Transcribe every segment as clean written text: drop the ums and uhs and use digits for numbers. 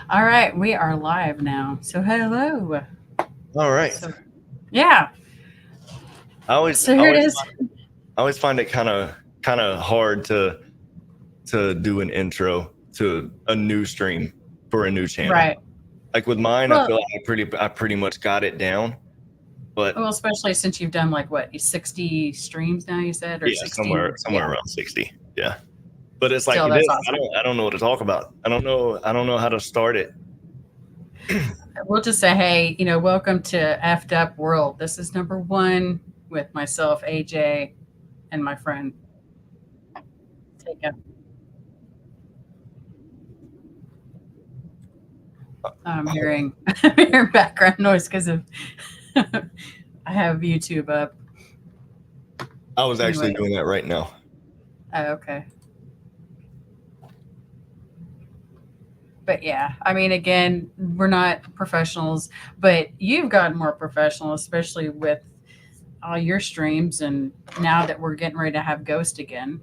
All right, we are live now. So hello. All right. So yeah. I always, So I here it always, is. I always find it kind of hard to do an intro to a new stream for a new channel. Right. Like with mine, I Well, feel like I pretty much got it down. But well, especially since you've done like what, 60 streams now, you said, or yeah, 60. somewhere Yeah. around 60. Yeah. But it's like Still, this. that's awesome. I don't know what to talk about. I don't know how to start it. We'll just say, hey, welcome to Effed Up World. This is number one with myself, AJ, and my friend Takeout. I'm hearing, I'm hearing background noise because of I have YouTube up. I was actually Anyway. doing that right now. Oh, okay. But yeah, I mean, again, we're not professionals, but you've gotten more professional, especially with all your streams, and now that we're getting ready to have Ghost again.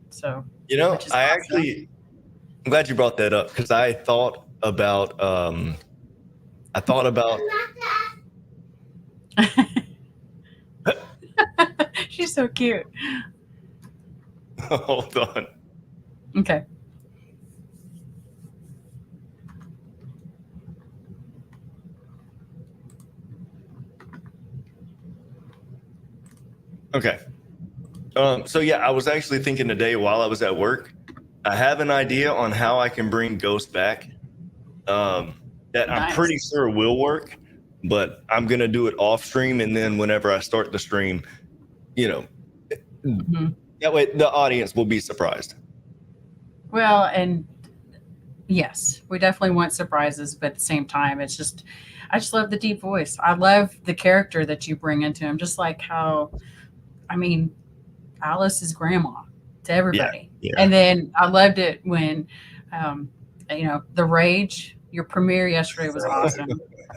So, which is awesome. I'm glad you brought that up because I thought about She's so cute. hold on. Okay. Okay. So yeah, I was actually thinking today while I was at work, I have an idea on how I can bring Ghost back. That I'm pretty Nice. sure will work, but I'm gonna do it off stream, and then whenever I start the stream, you know, Hmm. that way the audience will be surprised. Well, and yes, we definitely want surprises, but at the same time, I just love the deep voice. I love the character that you bring into him, just like how, I mean, Alice's grandma to Yeah, everybody. yeah. And then I loved it when, um, the rage. Your premiere yesterday was awesome.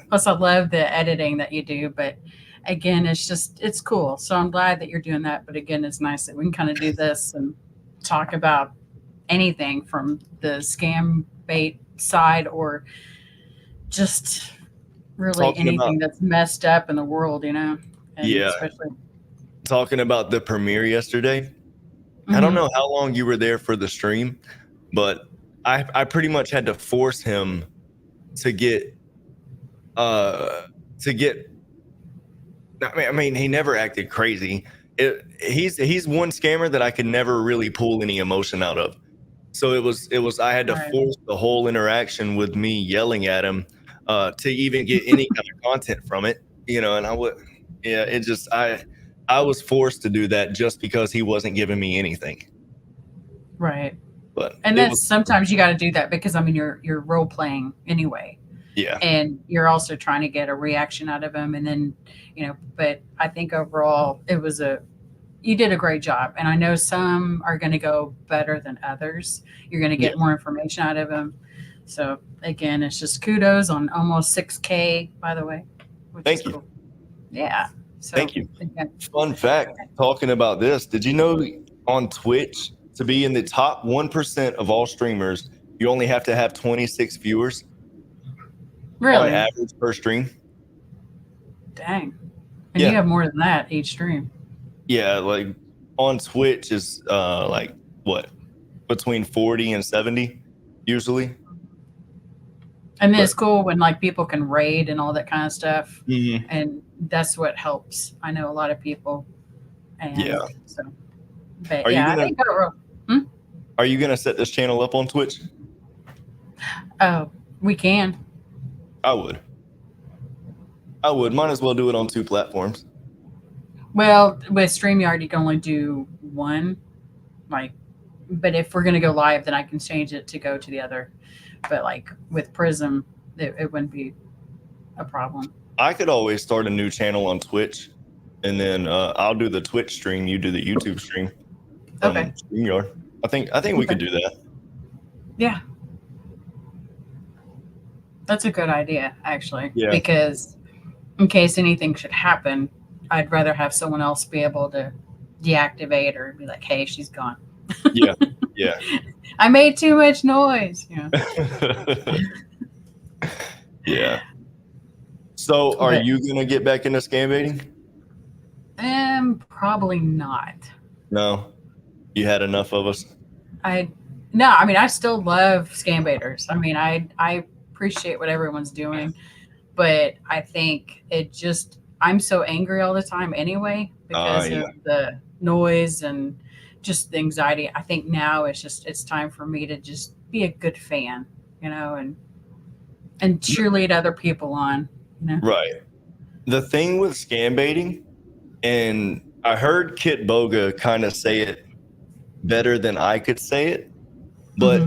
Plus, I love the editing that you do. But again, it's cool. So I'm glad that you're doing that. But again, it's nice that we can kind of do this and talk about anything from the scam bait side or just really Talking about anything that's messed up in the world. And yeah, especially. talking about the premiere yesterday. I don't Mhm. know how long you were there for the stream, but I pretty much had to force him to get uh to get I mean, he never acted crazy. He's one scammer that I could never really pull any emotion out of. So it was I had to Right. force the whole interaction with me yelling at him to even get any kind of content from it, and I would yeah, it just I was forced to do that just because he wasn't giving me anything. Right. But And it was that's sometimes you got to do that because I mean you're role playing anyway, yeah. and you're also trying to get a reaction out of him, and then But I think overall it was a you did a great job, and I know some are going to go better than others. You're going to Yeah. get more information out of him. So again, it's just kudos on almost 6K, by the way, which is Thank you. cool. Yeah. So Thank you. again, Fun fact, talking about this, did you know on Twitch to be in the top 1% of all streamers, you only have to have 26 viewers on really, average per stream? dang, and you Yeah. have more than that each stream. Yeah, like on Twitch is like what? Between 40 and 70 usually. And then But it's cool when like people can raid and all that kind of stuff, mhm, and that's what helps. I know a lot of people, yeah. and so, but Are you yeah, I gonna think overall, hmm? are you gonna set this channel up on Twitch? Oh, we can. I would. I would. Might as well do it on two platforms. Well, with StreamYard, you can only do one. Like, but if we're gonna go live, then I can change it to go to the other. But like with Prism, it wouldn't be a problem. I could always start a new channel on Twitch, and then I'll do the Twitch stream. You do the YouTube stream Okay. from StreamYard. I think we Okay. could do that. Yeah, that's a good idea actually, Yeah, because in case anything should happen, I'd rather have someone else be able to deactivate or be like, "Hey, she's gone. yeah, yeah. I made too much noise." Yeah. So are But you gonna get back into scam baiting? probably not. No. You had enough of us? I no, I mean I still love scam baiters. I mean I appreciate what everyone's doing, but I think it just I'm so angry all the time anyway because Yeah. of the noise and just the anxiety. I think now it's time for me to just be a good fan, and cheerlead other people on. Right. The thing with scam baiting, and I heard Kit Boga kind of say it better than I could say it, but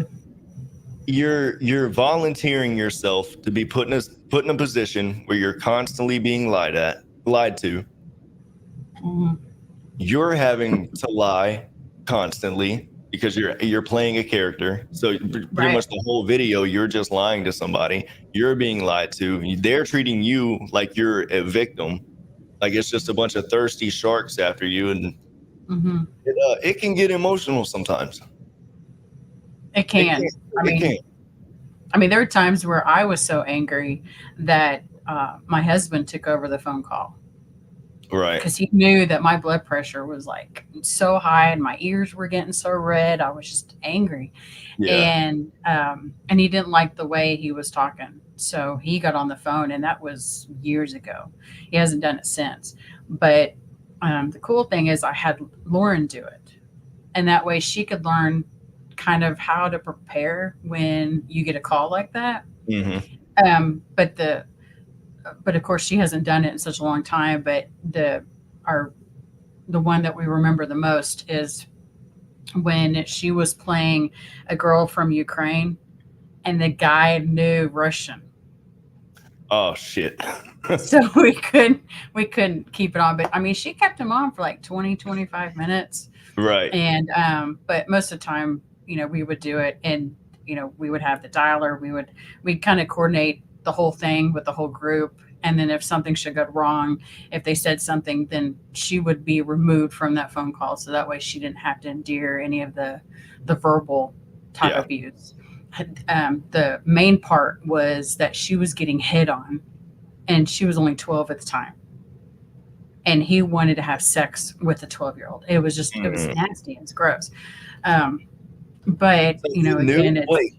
Mhm. you're volunteering yourself to be put in a position where you're constantly being lied to. Mhm. You're having to lie constantly because you're playing a character. So pretty Right. much the whole video, you're just lying to somebody. You're being lied to. They're treating you like you're a victim. Like it's just a bunch of thirsty sharks after you, and Mhm. it can get emotional sometimes. It It can. can. I It can. mean, I mean, there were times where I was so angry that my husband took over the phone call Right. because he knew that my blood pressure was like so high and my ears were getting so red. I was just angry, Yeah. and he didn't like the way he was talking, so he got on the phone, and that was years ago. He hasn't done it since, but the cool thing is I had Lauren do it, and that way she could learn kind of how to prepare when you get a call like that. Hmm. But of course she hasn't done it in such a long time. But our the one that we remember the most is when she was playing a girl from Ukraine, and the guy knew Russian. Oh shit. So we couldn't keep it on. But I mean, she kept him on for like 20-25 minutes. Right. And but most of the time, we would do it, and we would have the dialer. We'd kind of coordinate the whole thing with the whole group. And then if something should go wrong, if they said something, then she would be removed from that phone call, so that way she didn't have to endure any of the verbal type Yeah. abuse. The main part was that she was getting hit on, and she was only 12 at the time, and he wanted to have sex with a 12-year-old. It was Mhm. nasty. It's gross. Um, but So he knew. again, Wait.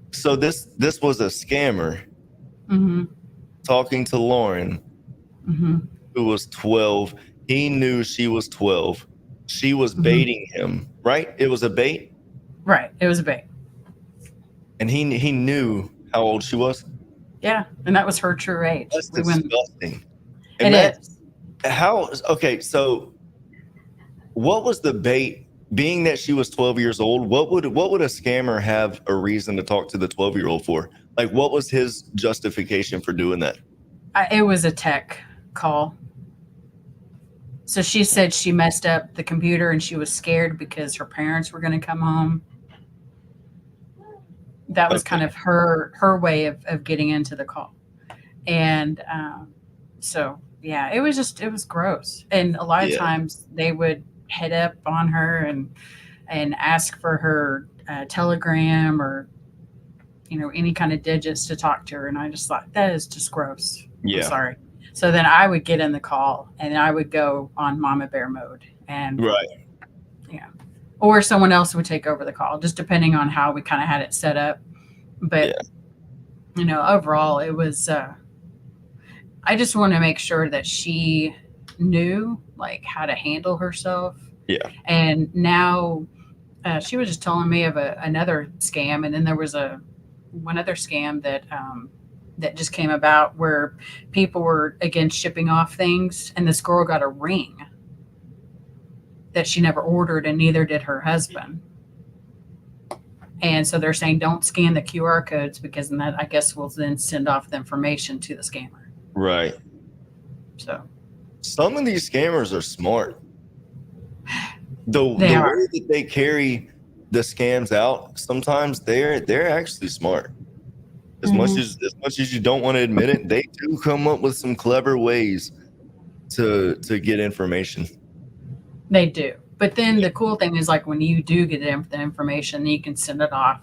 it's So this was a scammer hmm talking to Lauren, hmm who was 12. He knew she was 12. She was hmm baiting him, right? It was a bait, right. It was a bait. and he knew how old she was. Yeah, and that was her true age. That's We went. disgusting. It Imagine is. how. Okay, so what was the bait? Being that she was 12 years old, what would a scammer have a reason to talk to the 12-year-old for? Like, what was his justification for doing that? It was a tech call. So she said she messed up the computer and she was scared because her parents were going to come home. That was Okay. kind of her way of getting into the call. And so yeah, it was gross. And a lot of Yeah. times they would head up on her and ask for her telegram or any kind of digits to talk to her, and I just thought that is just gross. I'm Yeah. sorry. So then I would get in the call and I would go on mama bear mode, and Right. yeah, or someone else would take over the call, just depending on how we kind of had it set up. But Yeah. overall it was I just want to make sure that she knew like how to handle herself. Yeah. And now she was just telling me of another scam, and then there was one other scam that just came about where people were again shipping off things, and this girl got a ring that she never ordered, and neither did her husband. And so they're saying don't scan the QR codes because then that I guess will then send off the information to the scammer. Right. So Some of these scammers are smart. The they way are. that they carry the scams out, sometimes they're actually smart. As much Mhm. as you don't want to admit it, they do come up with some clever ways to get information. They do. But then the cool thing is like when you do get the information, you can send it off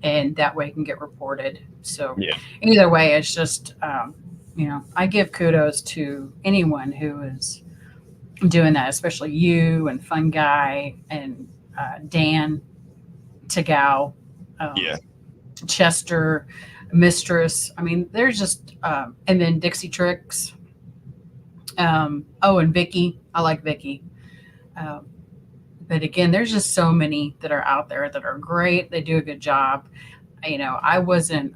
and that way it can get reported. So Yeah. either way, it's just, I give kudos to anyone who is doing that, especially you and Fun Guy and Dan Takeout, Yeah. Chester, Mistress. I mean, there's just, and then Dixie Tricks. And Vicky. I like Vicky. Um, but again, there's just so many that are out there that are great. They do a good job. I wasn't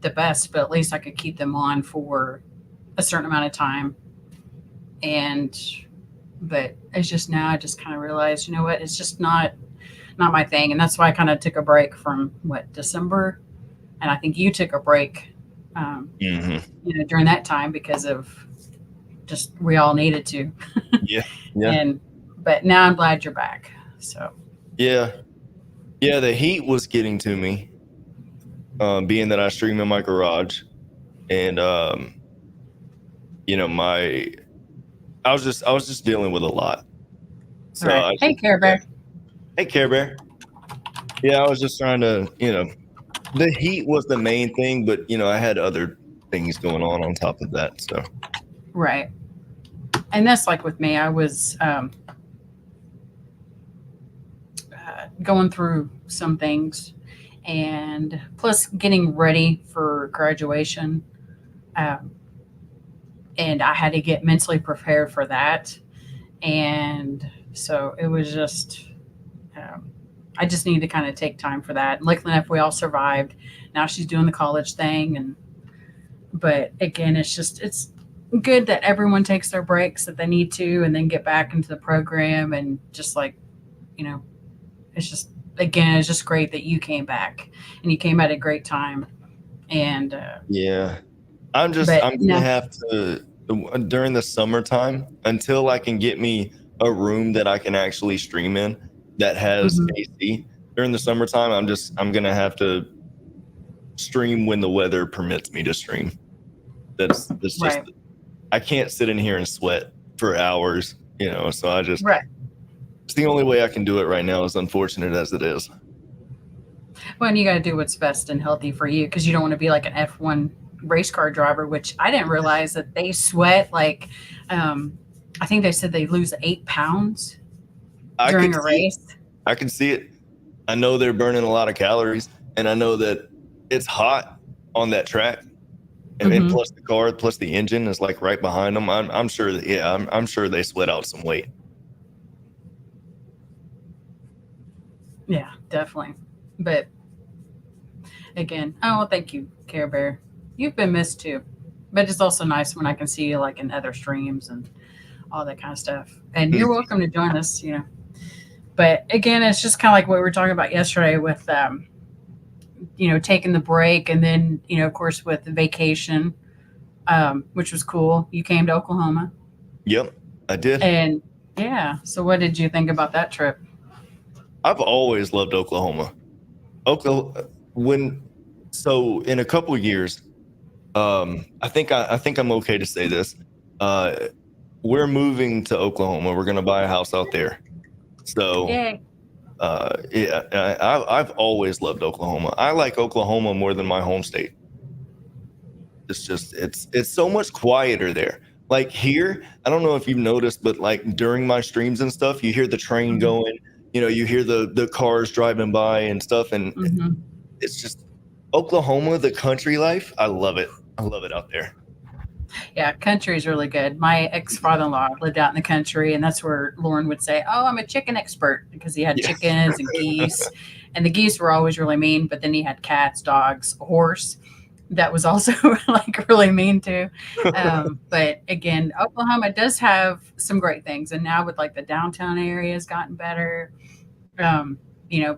the best, but at least I could keep them on for a certain amount of time. And but it's just now I just kind of realized, you know what, it's just not my thing, and that's why I kind of took a break from December, and I think you took a break, Hmm. During that time because of just we all needed to, Yeah. Yeah. and but now I'm glad you're back. So Yeah. Yeah. The heat was getting to me, being that I stream in my garage, and my I was just dealing with a lot. all So right, I hey just Care yeah. Bear. Hey, Care Bear. Yeah, I was just trying to, the heat was the main thing, but I had other things going on top of that. So Right, and that's like with me. I was going through some things, and plus getting ready for graduation. Um, and I had to get mentally prepared for that. And so it was just, um, I just needed to kind of take time for that. And luckily enough, we all survived. Now she's doing the college thing, but again, it's good that everyone takes their breaks that they need to, and then get back into the program, and just like, you know, it's just again, it's just great that you came back, and you came at a great time. And yeah, I'm but gonna no, have to during the summertime until I can get me a room that I can actually stream in that has mhm, AC. During the summertime, I'm gonna have to stream when the weather permits me to stream. That's just right, I can't sit in here and sweat for hours, so right. it's the only way I can do it right now, as unfortunate as it is. Well, and you got to do what's best and healthy for you, because you don't want to be like an F1 race car driver, which I didn't realize that they sweat like, um, I think they said they lose 8 pounds I during could a see it. race. I can see it. I know they're burning a lot of calories, and I know that it's hot on that track, and Hmm. plus the car, plus the engine is like right behind them. I'm sure that yeah, I'm sure they sweat out some weight. Yeah, definitely. But again, oh, well, thank you, Care Bear. You've been missed too. But it's also nice when I can see you like in other streams and all that kind of stuff. And you're welcome to join us. But again, it's just kind of like what we were talking about yesterday with, taking the break, and then, of course, with the vacation, which was cool. You came to Oklahoma. Yep, I did. And yeah, so what did you think about that trip? I've always loved Oklahoma. Oklahoma when so in a couple of years, I think I'm okay to say this. Uh, we're moving to Oklahoma. We're gonna buy a house out there. So Yay. yeah, I've always loved Oklahoma. I like Oklahoma more than my home state. It's so much quieter there. Like here, I don't know if you've noticed, but like during my streams and stuff, you hear the train Hmm. going, you hear the cars driving by and stuff, and Hmm. it's just Oklahoma, the country life. I love it. I love it out there. Yeah, country is really good. My ex father in law lived out in the country, and that's where Lauren would say, "Oh, I'm a chicken expert," because he had Yeah. chickens and geese, and the geese were always really mean. But then he had cats, dogs, a horse that was also like really mean too. But again, Oklahoma does have some great things, and now with like the downtown area has gotten better. Um,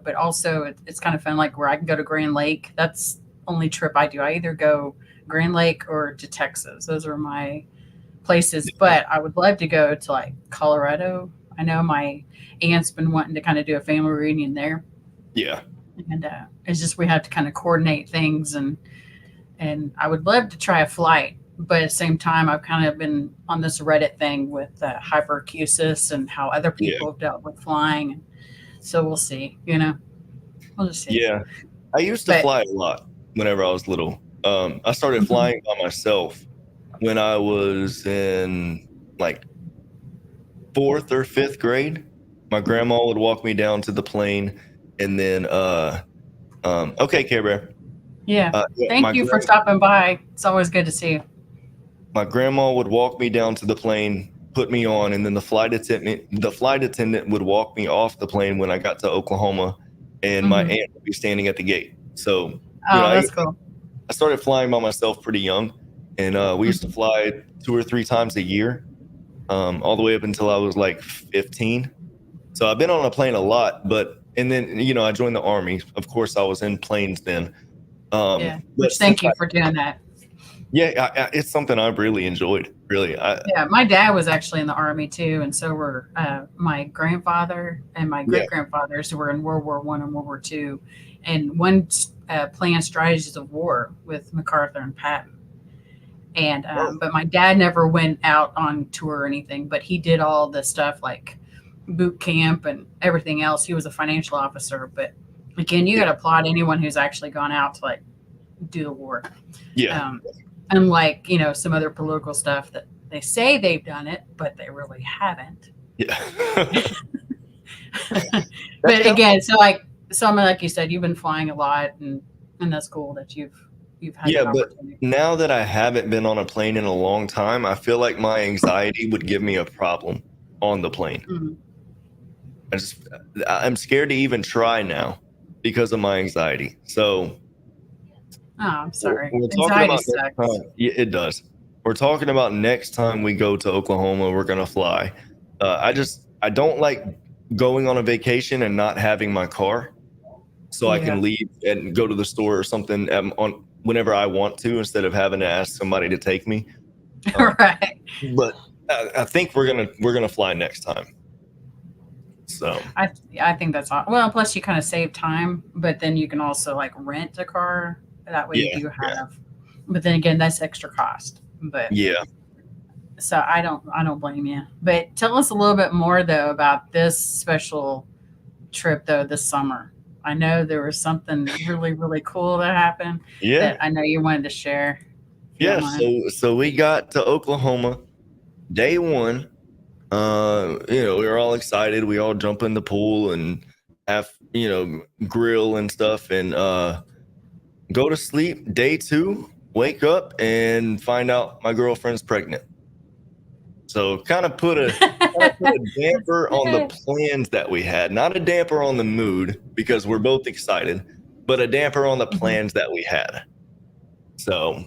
but also it's kind of fun, like where I can go to Grand Lake. That's the only trip I do. I either go Grand Lake or to Texas. Those are my places. But I would love to go to like Colorado. I know my aunt's been wanting to kind of do a family reunion there, Yeah. and it's just we have to kind of coordinate things, and I would love to try a flight. But at the same time, I've kind of been on this Reddit thing with hyperacusis and how other Yeah. people have dealt with flying. So we'll see. We'll just see. Yeah. I used to But fly a lot whenever I was little. I started flying by myself when I was in like fourth or fifth grade. My grandma would walk me down to the plane, and then okay, Care Bear. yeah, Yeah, thank you for stopping by. It's always good to see you. my grandma would walk me down to the plane, put me on, and then the flight attendant would walk me off the plane when I got to Oklahoma, and my Hmm. aunt would be standing at the gate. So, Oh, I that's cool. started flying by myself pretty young, and we used to Mhm. fly 2 or 3 times a year, all the way up until I was like 15. So I've been on a plane a lot, and then I joined the army. Of course, I was in planes then. Yeah, But which since thank you for doing that. yeah, it's something I've really enjoyed. Really, Yeah, my dad was actually in the army too, and so were my grandfather and my yeah. great grandfathers who were in World War One and World War Two, and one planned strategies of war with MacArthur and Patton. And Oh, but my dad never went out on tour or anything, but he did all the stuff like boot camp and everything else. He was a financial officer, but again, you got yeah, to applaud anyone who's actually gone out to like do the war. yeah, Um, Unlike some other political stuff that they say they've done it, but they really haven't. yeah. That's But kind again, so I'm like you said, you've been flying a lot, and that's cool that you've had Yeah, that but opportunity. now that I haven't been on a plane in a long time, I feel like my anxiety would give me a problem on the plane. Mhm. I just, I'm scared to even try now because of my anxiety. So Oh, I'm sorry. we're talking Anxiety about next sucks. time. Yeah, it does. We're talking about next time we go to Oklahoma, we're gonna fly. I don't like going on a vacation and not having my car, so I can Yeah. leave and go to the store or something on whenever I want to instead of having to ask somebody to take me. Um, Right. but I think we're gonna fly next time. So I think that's all. Well, plus you kind of save time, but then you can also like rent a car. That way you yeah, do yeah, have, but then again, that's extra cost. But yeah, so I don't blame you. But tell us a little bit more though about this special trip though this summer. I know there was something really really cool that happened yeah, that I know you wanted to share. If you don't yeah. mind. So we got to Oklahoma day one. We were all excited. We all jump in the pool and have grill and stuff, and go to sleep. Day two, wake up and find out my girlfriend's pregnant. So kind of put a damper on the plans that we had. Not a damper on the mood because we're both excited, but a damper on the Mhm. plans that we had. So,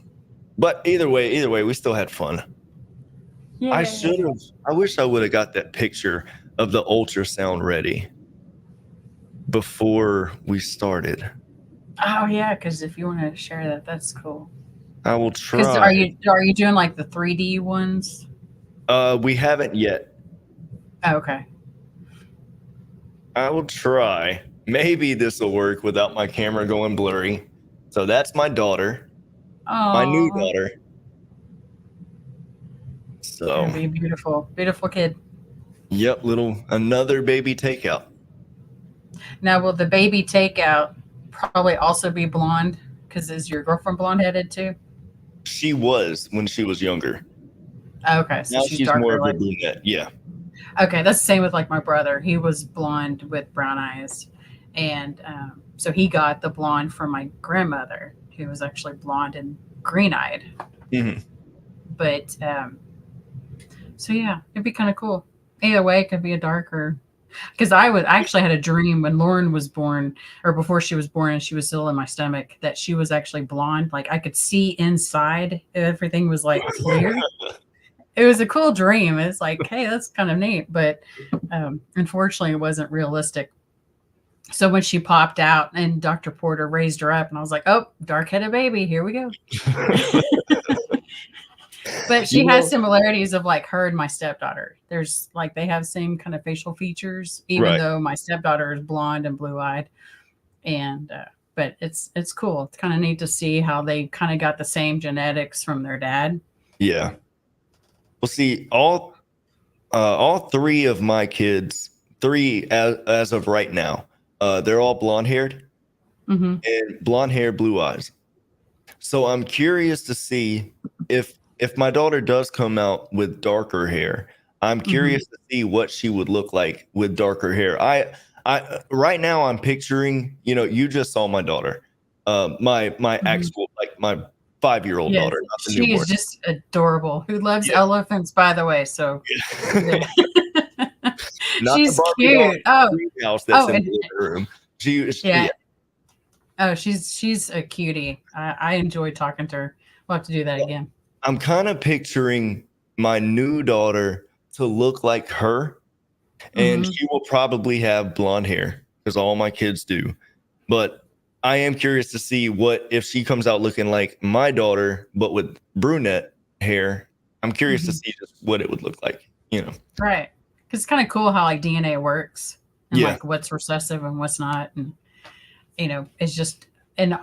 but either way, we still had fun. I should Yay. have. I wish I would have got that picture of the ultrasound ready before we started. Oh yeah, because if you want to share that, that's cool. I will Because try. are you doing like the 3D ones? We haven't yet. Oh, okay. I will try. Maybe this will work without my camera going blurry. So that's my daughter, my new Oh, daughter. gonna So, be beautiful, beautiful kid. yep, little another baby takeout. Now, will the baby takeout probably also be blonde? Because is your girlfriend blonde headed too? She was when she was younger. Okay, so Now she's she's more darker. of a Like brunette. Yeah. okay, that's the same with like my brother. He was blonde with brown eyes, and so he got the blonde from my grandmother, who was actually blonde and green eyed. Hmm. But so yeah, it'd be kind of cool. Either way, it could be a darker. Because I actually had a dream when Lauren was born, or before she was born, and she was still in my stomach, that she was actually blonde. Like I could see inside; everything was like clear. It was a cool dream. It's like, hey, that's kind of neat, but unfortunately, it wasn't realistic. So when she popped out and Dr. Porter raised her up, and I was like, oh, dark headed baby, here we go. But You she has know, similarities of like her and my stepdaughter. There's like they have same kind of facial features, even right. though my stepdaughter is blonde and blue eyed. And but it's cool. It's kind of neat to see how they kind of got the same genetics from their dad. Yeah. Well, see, all three of my kids, three as of right now, they're all blonde haired. Mm-hmm. and blonde hair, blue eyes. So I'm curious to see if my daughter does come out with darker hair. I'm Mm-hmm. curious to see what she would look like with darker hair. I right now I'm picturing, you just saw my daughter, my Mm-hmm. actual like my 5-year-old Yes, daughter, not the she newborn. is just adorable. Who loves Yeah, elephants, by the way? So yeah. not the She's Barbie doll cute. Oh, house that's oh, in and the living room. Yeah, yeah. Oh, she's a cutie. I enjoy talking to her. We'll have to do that again. I'm kind of picturing my new daughter to look like her, and Mm-hmm. she will probably have blonde hair because all my kids do. But I am curious to see what if she comes out looking like my daughter, but with brunette hair. I'm curious to Mm-hmm. see just what it would look like. Right. Because it's kind of cool how like DNA works and Yeah, like what's recessive and what's not. And it's just in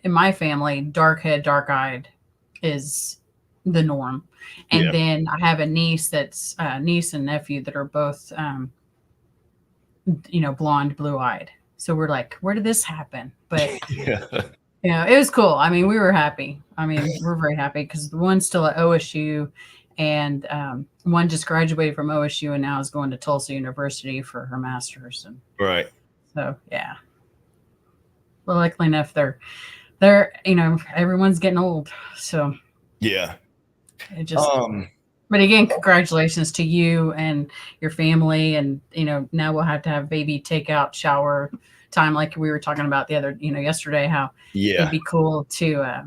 my family, dark head, dark eyed is the norm. And yeah, then I have a niece that's niece and nephew that are both blonde, blue eyed. So we're like, where did this happen? But yeah. it was cool. I mean, we were happy. I mean, we're very happy because the one's still at OSU, and one just graduated from OSU and now is going to Tulsa University for her master's. And Right. so, yeah. Well, luckily enough, they're everyone's getting old. So Yeah. it just. Um. But again, congratulations to you and your family, and now we'll have to have baby takeout shower time, like we were talking about the other, yesterday. How it'd Yeah. be cool to,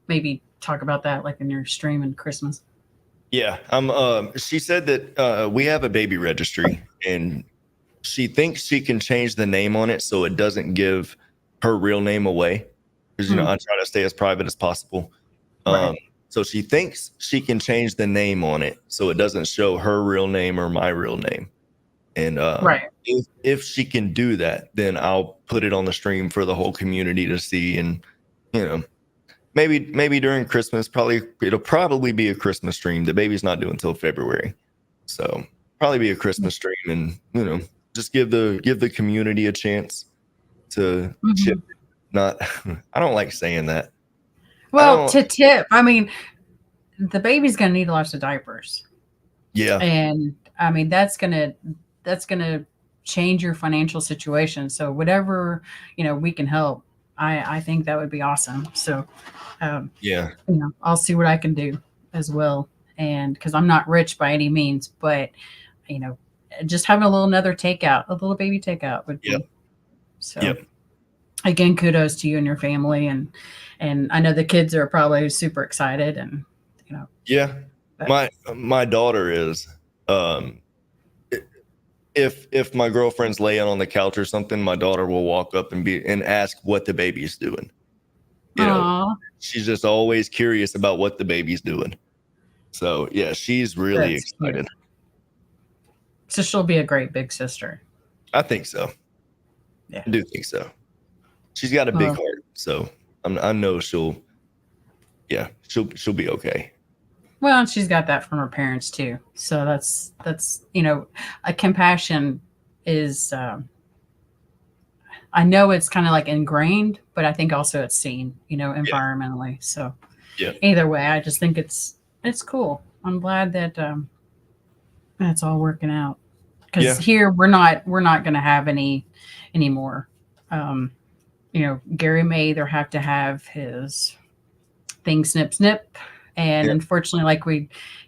maybe talk about that like in your stream and Christmas. Yeah. She said that we have a baby registry, and she thinks she can change the name on it so it doesn't give her real name away. Because Hmm. I try to stay as private as possible. Right. Um, so she thinks she can change the name on it so it doesn't show her real name or my real name. And Right. if she can do that, then I'll put it on the stream for the whole community to see. And you know, maybe during Christmas, it'll probably be a Christmas stream. The baby's not due until February, so probably be a Christmas stream, and just give the community a chance to chip. Hmm. Not, I don't like saying that. I Well, don't. to tip, I mean, the baby's going to need lots of diapers, Yeah, and I mean that's gonna change your financial situation. So whatever we can help, I think that would be awesome. So um, yeah, I'll see what I can do as well. And because I'm not rich by any means, but you know, just having a little baby takeout would yep, be so. yep. Again, kudos to you and your family, and I know the kids are probably super excited, and you know, Yeah, but my daughter is. Um, if my girlfriend's laying on the couch or something, my daughter will walk up and ask what the baby's doing. You know, aw, she's just always curious about what the baby's doing. So yeah, she's really that's cute. excited. So she'll be a great big sister. I think so. Yeah. I do think so. She's got a big Well, heart, so I know she'll be okay. well, and she's got that from her parents too. So that's a compassion is. I know it's kind of like ingrained, but I think also it's seen, Yeah, environmentally. So yeah, either way, I just think it's cool. I'm glad that that's all working out. Because yeah, here we're not going to have any anymore. Um, Gary may either have to have his thing snip snip, and yeah, unfortunately, like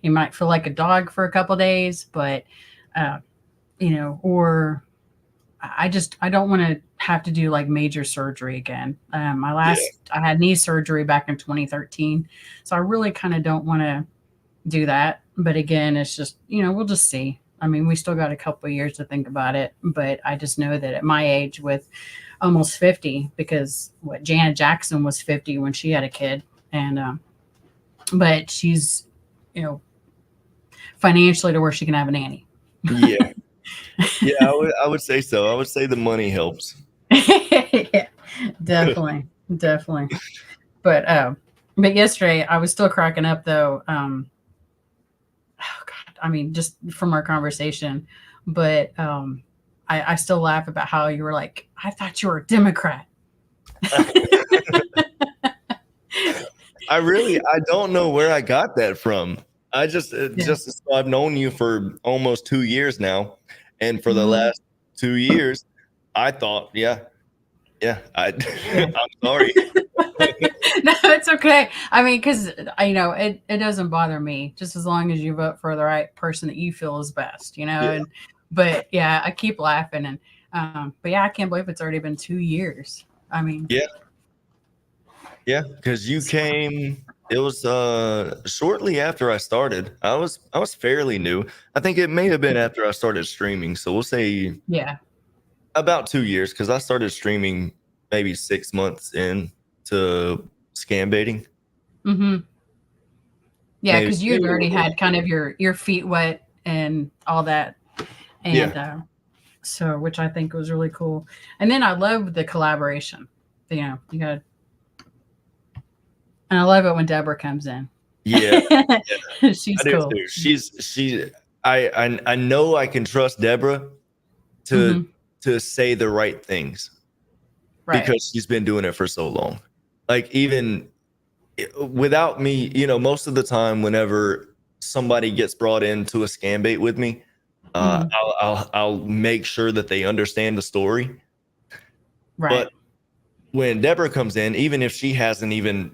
you might feel like a dog for a couple days, but uh, or I don't want to have to do like major surgery again. yeah, I had knee surgery back in 2013, so I really kind of don't want to do that. But again, it's just we'll just see. I mean, we still got a couple of years to think about it, but I just know that at my age, with almost 50, because what Janet Jackson was 50 when she had a kid, and but she's you know financially to where she can have a nanny. yeah, yeah. I would say so. I would say the money helps. Yeah, definitely, definitely. But yesterday I was still cracking up though. Oh God, I mean, just from our conversation, but I still laugh about how you were like, I thought you were a Democrat. I don't know where I got that from. I just Yeah. just I've known you for almost 2 years now, and for the Mhm. last 2 years, I thought, yeah, I Yeah. I'm sorry. No, it's okay. I mean, because it doesn't bother me just as long as you vote for the right person that you feel is best, Yeah, And but yeah, I keep laughing but yeah, I can't believe it's already been 2 years. I mean, yeah, yeah. Because you came. It was shortly after I started. I was fairly new. I think it may have been after I started streaming. So we'll say yeah. about 2 years because I started streaming maybe 6 months in to scam baiting. Hmm. Yeah, Maybe, because you maybe had a already little. had kind of your feet wet and all that, Yeah, and so which I think was really cool. And then I love the collaboration. You got, and I love it when Deborah comes in. yeah, yeah. She's I do cool. too. She. I know I can trust Deborah to Hmm. to say the right things Right. because she's been doing it for so long. Like even without me, most of the time, whenever somebody gets brought into a scam bait with me, Hmm. I'll make sure that they understand the story. Right. But when Deborah comes in, even if she hasn't even,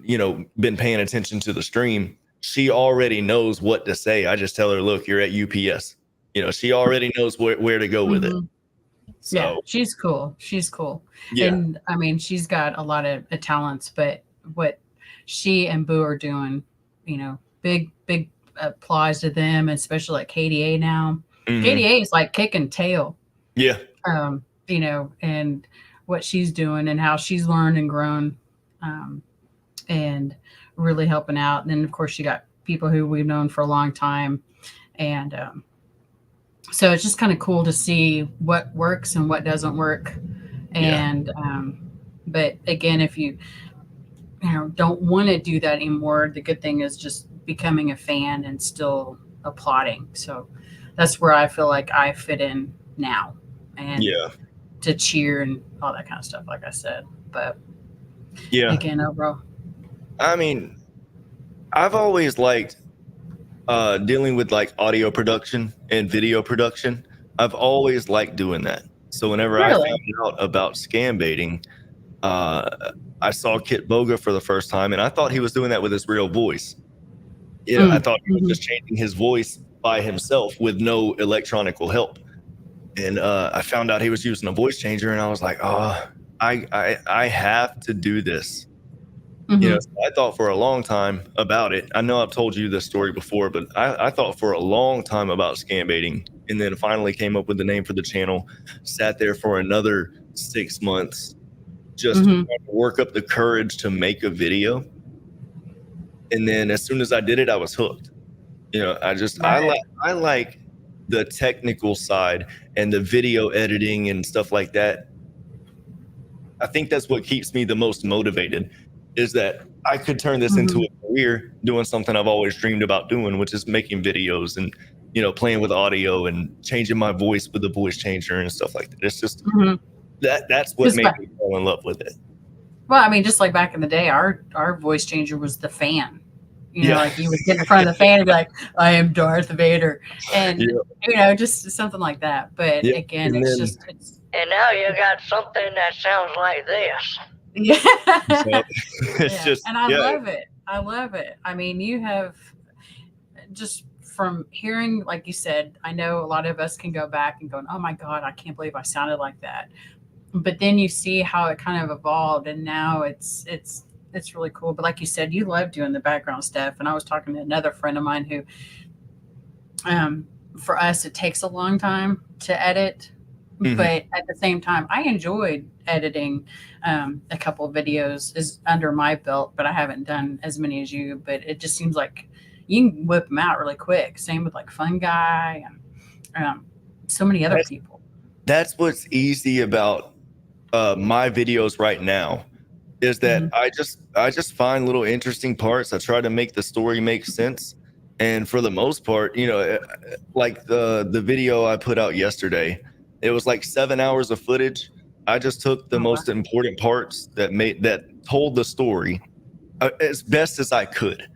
been paying attention to the stream, she already knows what to say. I just tell her, look, you're at UPS. She already knows where to go with it. Hmm. Yeah, So she's cool. She's cool. yeah. And I mean, she's got a lot of talents, but what she and Boo are doing, big applause to them, especially like KDA now. Hmm. KDA is like kicking tail, Yeah. and what she's doing and how she's learned and grown, um, and really helping out. And then, of course, you got people who we've known for a long time. And so it's just kind of cool to see what works and what doesn't work. Yeah. And but again, if you don't want to do that anymore, the good thing is just becoming a fan and still applauding. So that's where I feel like I fit in now, and Yeah. to cheer and all that kind of stuff, like I said. But Yeah. again, overall, I mean, I've always liked dealing with like audio production and video production. I've always liked doing that. So whenever I really. found out about scam baiting, uh, I saw Kit Boga for the first time, and I thought he was doing that with his real voice. I Mm, thought he was hmm. just changing his voice by himself with no electronical help. And I found out he was using a voice changer, and I was like, oh, I have to do this. Hmm. So I thought for a long time about it. I know I've told you this story before, but I thought for a long time about scam baiting, and then finally came up with the name for the channel. Sat there for another 6 months, just Hmm. trying to work up the courage to make a video. And then as soon as I did it, I was hooked. Right. I like the technical side and the video editing and stuff like that. I think that's what keeps me the most motivated is that I could turn this into Hmm. a career doing something I've always dreamed about doing, which is making videos and playing with audio and changing my voice with the voice changer and stuff like that. It's just Hmm. that's what Just made back, me fall in love with it. well, I mean, just like back in the day, our voice changer was the fan. Yeah. Like you would get in front of the fan and be like, "I am Darth Vader," and Yeah. just something like that. But Yeah. again, And it's then just it's And now you got something that sounds like this. yeah, so it's yeah, just and I yeah. love it. I love it. I mean, you have just from hearing, like you said, I know a lot of us can go back and go, "Oh my God, I can't believe I sounded like that." But then you see how it kind of evolved, and now it's really cool. But like you said, you love doing the background stuff. And I was talking to another friend of mine who, for us, it takes a long time to edit, Mhm. but at the same time, I enjoyed editing. A couple of videos is under my belt, but I haven't done as many as you. But it just seems like you can whip them out really quick. Same with like Fun Guy and so many other That's people. that's what's easy about my videos right now is that Hmm. I just find little interesting parts. I try to make the story make sense, and for the most part, like the video I put out yesterday, it was like 7 hours of footage, I just took the Oh, wow. most important parts that told the story as best as I could.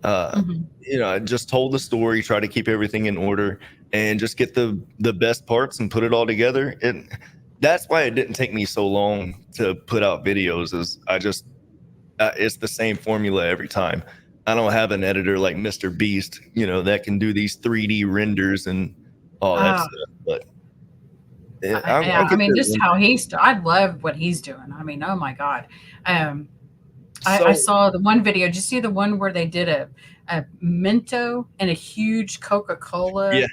Mhm. I just told the story, try to keep everything in order, and just get the best parts and put it all together. And that's why it didn't take me so long to put out videos. Is I just it's the same formula every time. I don't have an editor like Mr. Beast, that can do these 3D renders and all that Ah, stuff. But yeah, I'll I get mean, there. just how I love what he's doing. I mean, oh my God. Um, I So saw the one video. Did you see the one where they did a Mento and a huge Coca-Cola? yeah,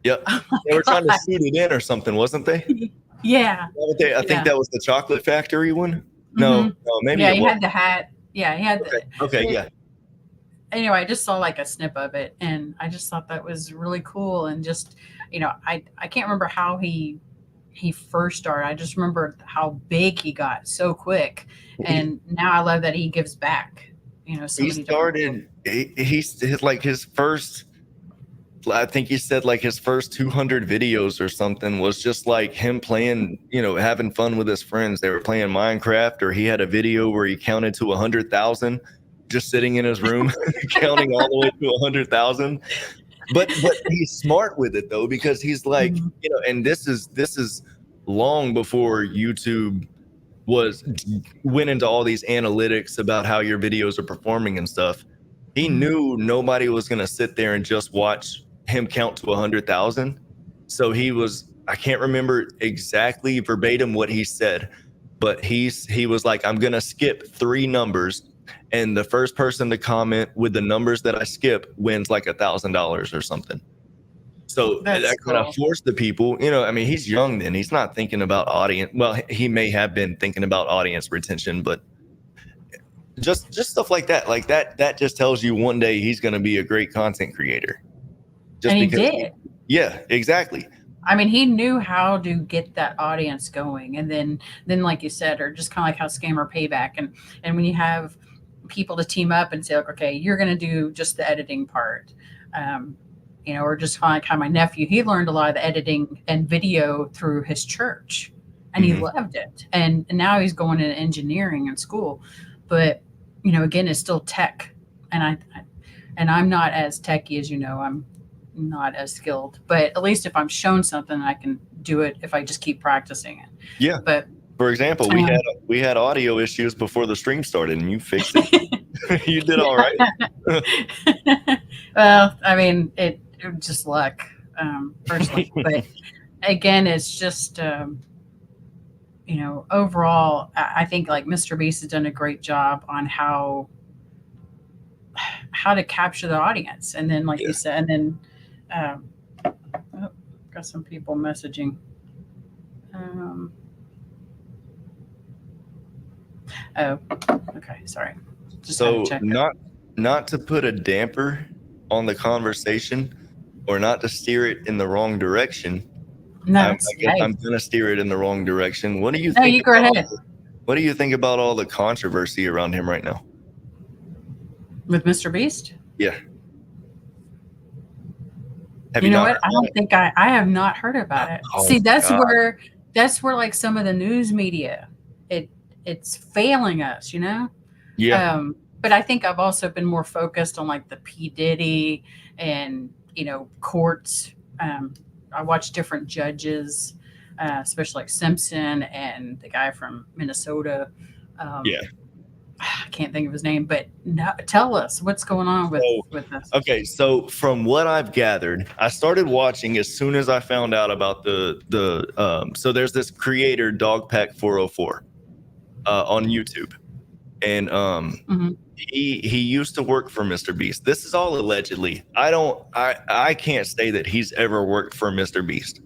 yep. Oh my They were trying to God. shoot it in or something, wasn't they? Yeah. I think Yeah. that was the chocolate factory one. Hmm. No, maybe Yeah, it he was. had the hat. Yeah, he had Okay, okay, yeah. anyway, I just saw like a snip of it and I just thought that was really cool. And just, I can't remember how he first started. I just remember how big he got so quick. He, And now I love that he gives back, so he many different ways. started. He's like his first. I think he said like his first 200 videos or something was just like him playing, having fun with his friends. They were playing Minecraft, or he had a video where he counted to 100,000, just sitting in his room, counting all the way to 100,000. But he's smart with it though, because he's like, Mhm. and this is long before YouTube was went into all these analytics about how your videos are performing and stuff. He Mhm. knew nobody was going to sit there and just watch him count to 100,000. So I can't remember exactly verbatim what he said, but he was like, I'm going to skip 3 numbers, and the first person to comment with the numbers that I skip wins like $1,000 or something. So That's that kind of cool. forced the people, I mean, he's young then. He's not thinking about audience. Well, he may have been thinking about audience retention, but just stuff like that just tells you one day he's going to be a great content creator. Just And he because, did. yeah, exactly. I mean, he knew how to get that audience going, and then like you said, or just kind of like how Scammer Payback, and when you have people to team up and say, like, okay, you're going to do just the editing part, or just kind of like how my nephew, he learned a lot of the editing and video through his church, and he Mhm. loved it, and now he's going into engineering in school, but again, it's still tech, and I'm not as techy as I'm not as skilled, but at least if I'm shown something, I can do it if I just keep practicing it. Yeah. But For example, we had audio issues before the stream started, and you fixed it. You did all right. well, I mean, it was just luck, personally. But again, it's just overall, I think like Mr. Beast has done a great job on how to capture the audience, and then like Yeah. you said, and then got some people messaging. Oh, okay, sorry. Just had to So check. not to put a damper on the conversation, or not to steer it in the wrong direction. No, I it's guess hey. I'm gonna steer it in the wrong direction. What do you No, think? you go ahead. What do you think about all the controversy around him right now? With Mr. Beast? Yeah. Have You know not what? heard I about don't it? think I have not heard about it. Oh See, my God. that's where like some of the news media, it's failing us, Yeah. But I think I've also been more focused on like the P. Diddy and, courts. I watch different judges, especially like Simpson and the guy from Minnesota. Yeah. I can't think of his name, but no, tell us what's going on with this. Okay, so from what I've gathered, I started watching as soon as I found out about so there's this creator Dogpack 404 on YouTube, and Mhm. he used to work for Mr. Beast. This is all allegedly. I can't say that he's ever worked for Mr. Beast.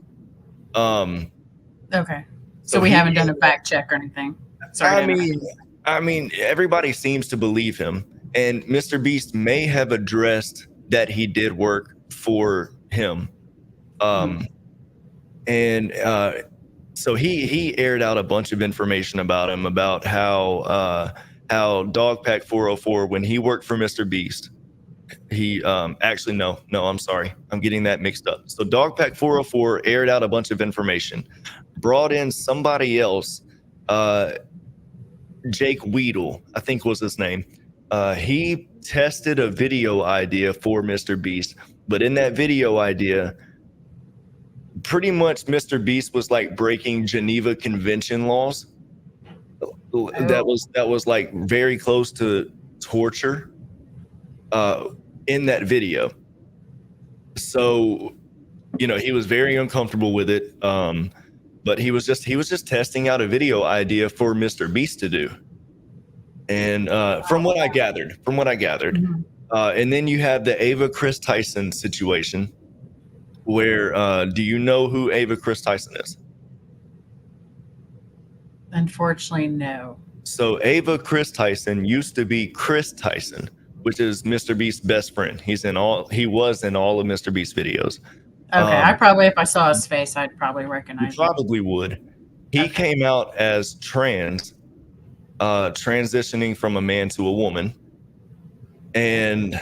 Okay. So So we he haven't done a fact check or anything. Sorry to interrupt. I mean, everybody seems to believe him, and Mr. Beast may have addressed that he did work for him. Mhm. And so he aired out a bunch of information about him, about how Dogpack 404, when he worked for Mr. Beast, he actually no, I'm sorry, I'm getting that mixed up. So Dogpack 404 aired out a bunch of information brought in somebody else, Jake Weedle, I think was his name. He tested a video idea for Mr. Beast, but in that video idea, pretty much Mr. Beast was like breaking Geneva Convention laws. That was like very close to torture in that video. So, you know, he was very uncomfortable with it. But he was just testing out a video idea for Mr. Beast to do. And from what I gathered, Mhm. And then you have the Ava Chris Tyson situation where do you know who Ava Chris Tyson is? Unfortunately, no. So Ava Chris Tyson used to be Chris Tyson, which is Mr. Beast's best friend. He was in all of Mr. Beast's videos. Okay, I probably, if I saw his face, I'd probably recognize You probably would. He came out as trans, transitioning from a man to a woman. And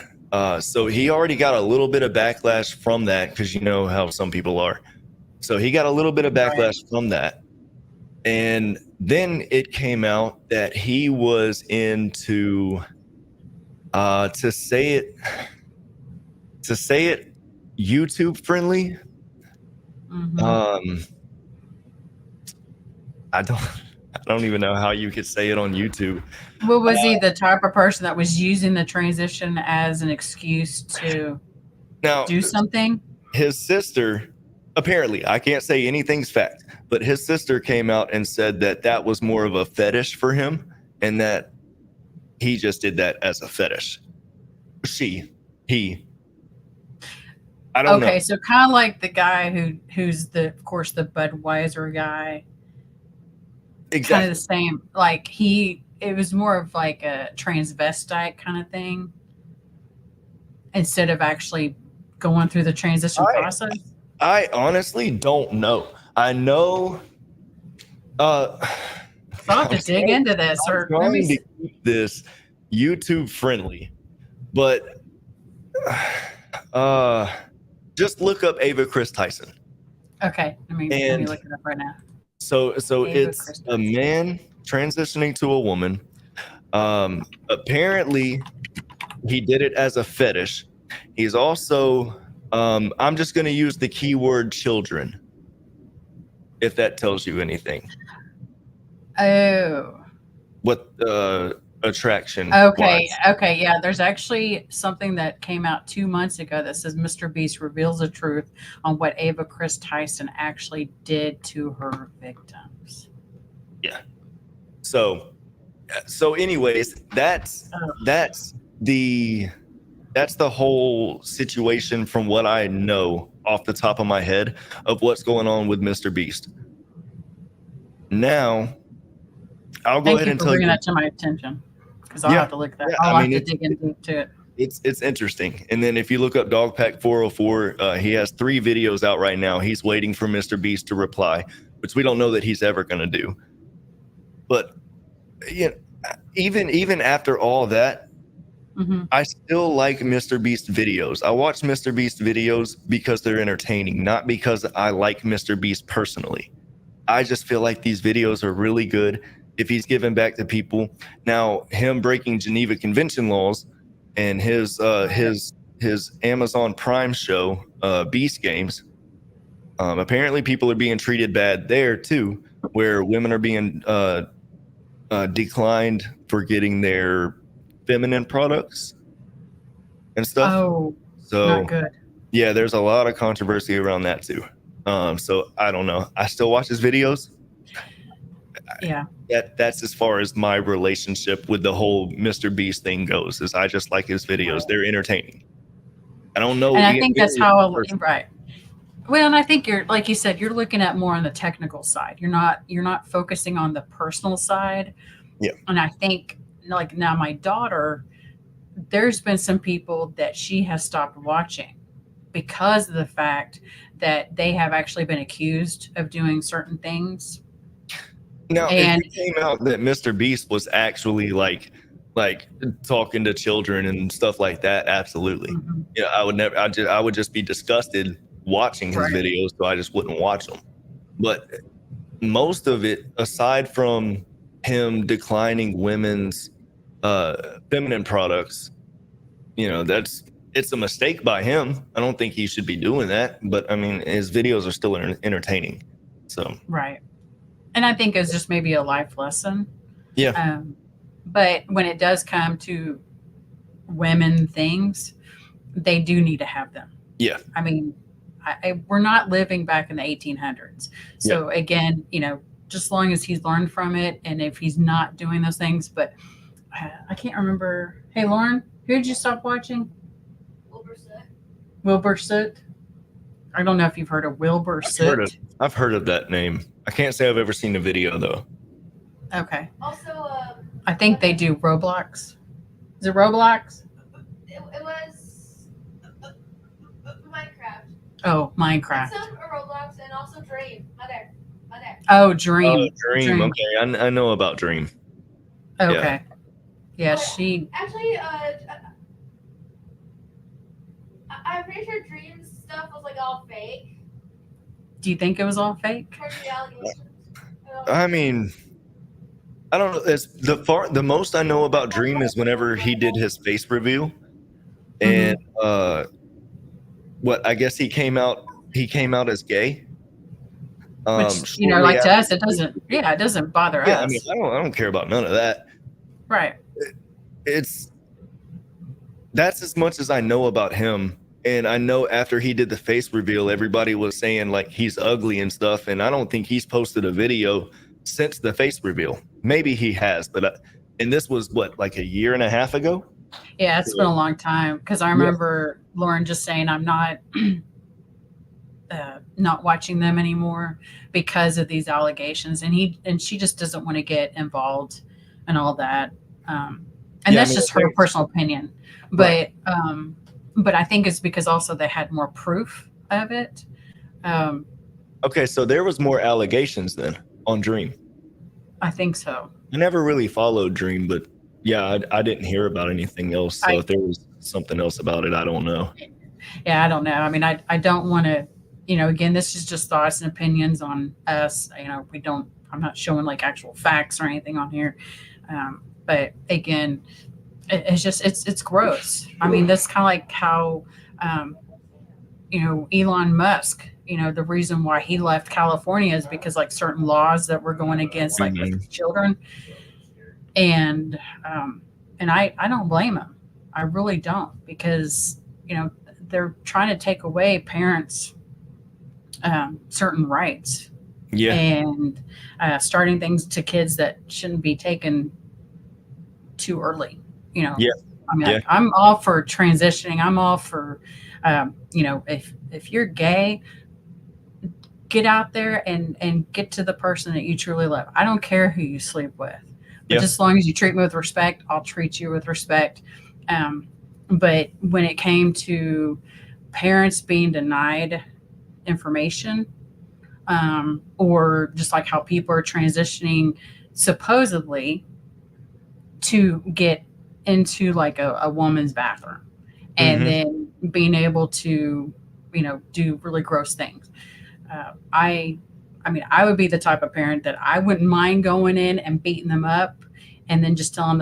so he already got a little bit of backlash from that, because you know how some people are. So he got a little bit of backlash from that. And then it came out that he was into, to say it YouTube friendly. Mhm. I don't even know how you could say it on YouTube. Well, was he the type of person that was using the transition as an excuse to Now do something? his sister, apparently, I can't say anything's fact, but his sister came out and said that that was more of a fetish for him, and that he just did that as a fetish. He. I don't know. Okay, so kind of like the guy who's of course, the Budweiser guy. Kind Exactly. of the same. Like it was more of like a transvestite kind of thing instead of actually going through the transition process. I honestly don't know. I know. So I'll have to dig into this, or let trying me to see. keep this YouTube friendly, but just look up Ava Chris Tyson. Okay, let me look it up right now. So Ava it's Chris a man transitioning to a woman. Apparently, he did it as a fetish. He's also, I'm just going to use the keyword children, if that tells you anything. Oh. What attraction? Okay. wise. Okay. Yeah. There's actually something that came out 2 months ago that says Mr. Beast reveals the truth on what Ava Chris Tyson actually did to her victims. Yeah. So anyways, that's the whole situation from what I know off the top of my head of what's going on with Mr. Beast. Now, I'll go ahead and tell you. Bringing that to my attention, because I'll have to look that. Yeah, I'll have to dig into it. It's interesting. And then if you look up Dogpack 404, he has 3 videos out right now. He's waiting for Mr. Beast to reply, which we don't know that he's ever going to do. But you know, even after all that, I still like Mr. Beast videos. I watch Mr. Beast videos because they're entertaining, not because I like Mr. Beast personally. I just feel like these videos are really good if he's giving back to people. Now, him breaking Geneva Convention laws and his Amazon Prime show, Beast Games, apparently people are being treated bad there too, where women are being declined for getting their feminine products and stuff. Oh, so not good. Yeah, there's a lot of controversy around that too. So I don't know. I still watch his videos. Yeah. That's as far as my relationship with the whole Mr. Beast thing goes, is I just like his videos. They're entertaining. I don't know. And I think that's how right. Well, and I think you're, like you said, you're looking at more on the technical side. You're not focusing on the personal side. Yeah. And I think, like, now my daughter, there's been some people that she has stopped watching because of the fact that they have actually been accused of doing certain things. Now, if it came out that Mr. Beast was actually like talking to children and stuff like that, absolutely. Yeah, I would never. I would just be disgusted watching his videos, so I just wouldn't watch them. But most of it, aside from him declining women's feminine products, it's a mistake by him. I don't think he should be doing that, but I mean, his videos are still entertaining. So Right. And I think it's just maybe a life lesson. yeah, But when it does come to women things, they do need to have them. yeah, I mean, we're not living back in the 1800s. So again, just as long as he's learned from it, and if he's not doing those things, but I can't remember. Hey, Lauren, who did you stop watching? Wilbur Soot. I don't know if you've heard of Wilbur Soot. I've heard of that name. I can't say I've ever seen a video though. Okay. Also, I think they do Roblox. Is it Roblox? it was Minecraft. Oh, Minecraft. Some Roblox and also Dream. Mother. Oh, Dream. Dream. Okay, I know about Dream. Okay. Yeah, she. Actually, I'm pretty sure Dream's stuff was like all fake. Do you think it was all fake? For the allegations. I mean, I don't know. It's the most I know about Dream is whenever he did his face reveal, and what I guess he came out as gay. Which, like to us, it doesn't. Yeah, it doesn't bother us. Yeah, I mean, I don't care about none of that. Right. That's as much as I know about him. And I know after he did the face reveal, everybody was saying like he's ugly and stuff. And I don't think he's posted a video since the face reveal. Maybe he has, but and this was what, like a year and a half ago? Yeah, it's been a long time, because I remember Lauren just saying I'm not not watching them anymore because of these allegations, and she just doesn't want to get involved and all that. And that's just her personal opinion. But but I think it's because also they had more proof of it. Okay, so there was more allegations then on Dream. I think so. I never really followed Dream, but yeah, I didn't hear about anything else. So if there was something else about it, I don't know. Yeah, I don't know. I mean, I don't want to, again, this is just thoughts and opinions on us. I'm not showing like actual facts or anything on here. But again, it's just, it's gross. I mean, that's kind of like how, Elon Musk, the reason why he left California is because like certain laws that were going against like with children. And I don't blame him. I really don't, because, they're trying to take away parents' certain rights. Yeah. And starting things to kids that shouldn't be taken too early. Yeah. I mean, I'm all for transitioning. I'm all for, if you're gay, get out there and get to the person that you truly love. I don't care who you sleep with, but just as long as you treat me with respect, I'll treat you with respect. But when it came to parents being denied information, or just like how people are transitioning supposedly to get into like a woman's bathroom, and then being able to, do really gross things. I mean, I would be the type of parent that I wouldn't mind going in and beating them up, and then just telling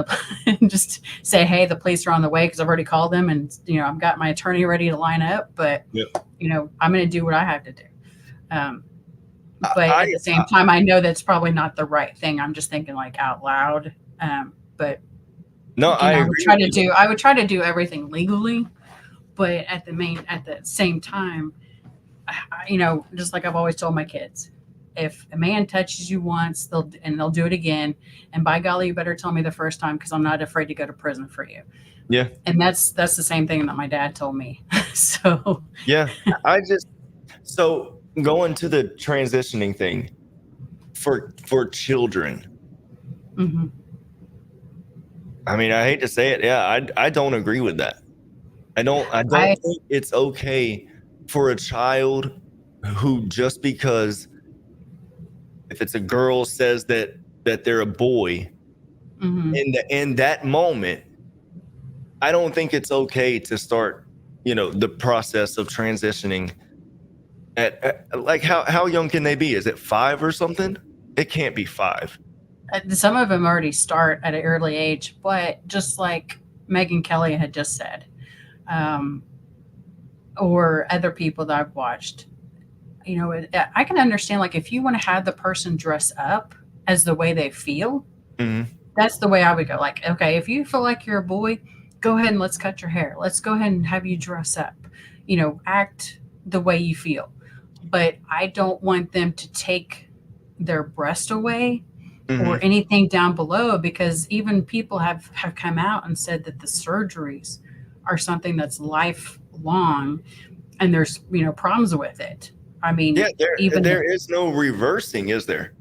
just say, hey, the police are on the way, because I've already called them, and I've got my attorney ready to line up, but I'm going to do what I have to do. But at the same time, I know that's probably not the right thing. I'm just thinking like out loud. But no, I would try to do everything legally, but at the same time, just like I've always told my kids, if a man touches you once, they'll do it again. And by golly, you better tell me the first time, because I'm not afraid to go to prison for you. Yeah. And that's the same thing that my dad told me. So yeah, so going to the transitioning thing for children. I mean, I hate to say it. Yeah, I don't agree with that. I don't think it's okay for a child who, just because if it's a girl, says that they're a boy, in that moment, I don't think it's okay to start, the process of transitioning at like how young can they be? Is it 5 or something? It can't be 5. Some of them already start at an early age, but just like Megan Kelly had just said, um, or other people that I've watched, I can understand, like, if you want to have the person dress up as the way they feel, Mhm. that's the way I would go. Like, okay, if you feel like you're a boy, go ahead and let's cut your hair. Let's go ahead and have you dress up, act the way you feel. But I don't want them to take their breast away or Mhm. anything down below, because even people have come out and said that the surgeries are something that's lifelong, and there's problems with it. I mean, Yeah, even there is no reversing, is there?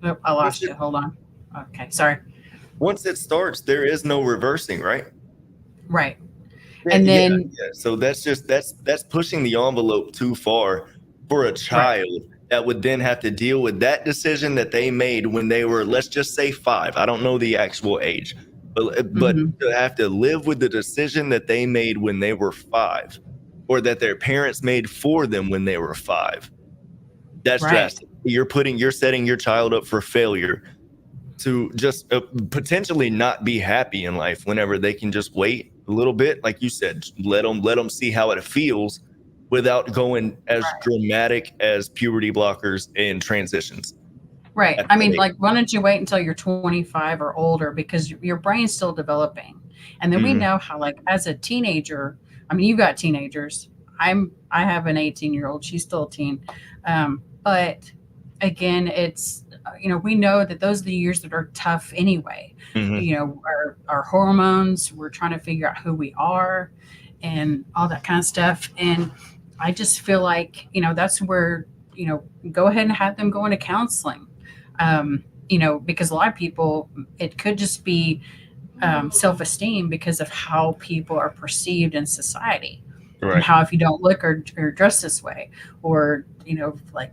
oh, I Once lost it you. Hold on. Okay, sorry. once it starts, there is no reversing, right? Right. Yeah, And yeah, then yeah. So that's pushing the envelope too far for a right. child that would then have to deal with that decision that they made when they were, let's just say 5. I don't know the actual age, but Mhm. to have to live with the decision that they made when they were 5, or that their parents made for them when they were 5. That's Right. drastic. You're setting your child up for failure to just potentially not be happy in life whenever they can just wait a little bit, like you said, let them see how it feels without going as Right. dramatic as puberty blockers and transitions Right. at I that mean, age. like, why don't you wait until you're 25 or older, because your brain's still developing. And then we Mhm. know how, like, as a teenager, I mean, you got teenagers. I have an 18-year-old. She's still a teen. But again, it's we know that those are the years that are tough anyway. Mhm. Our hormones. We're trying to figure out who we are, and all that kind of stuff. And I just feel like that's where go ahead and have them go into counseling. Because a lot of people, it could just be self esteem because of how people are perceived in society, and Right. how if you don't look or dress this way, or like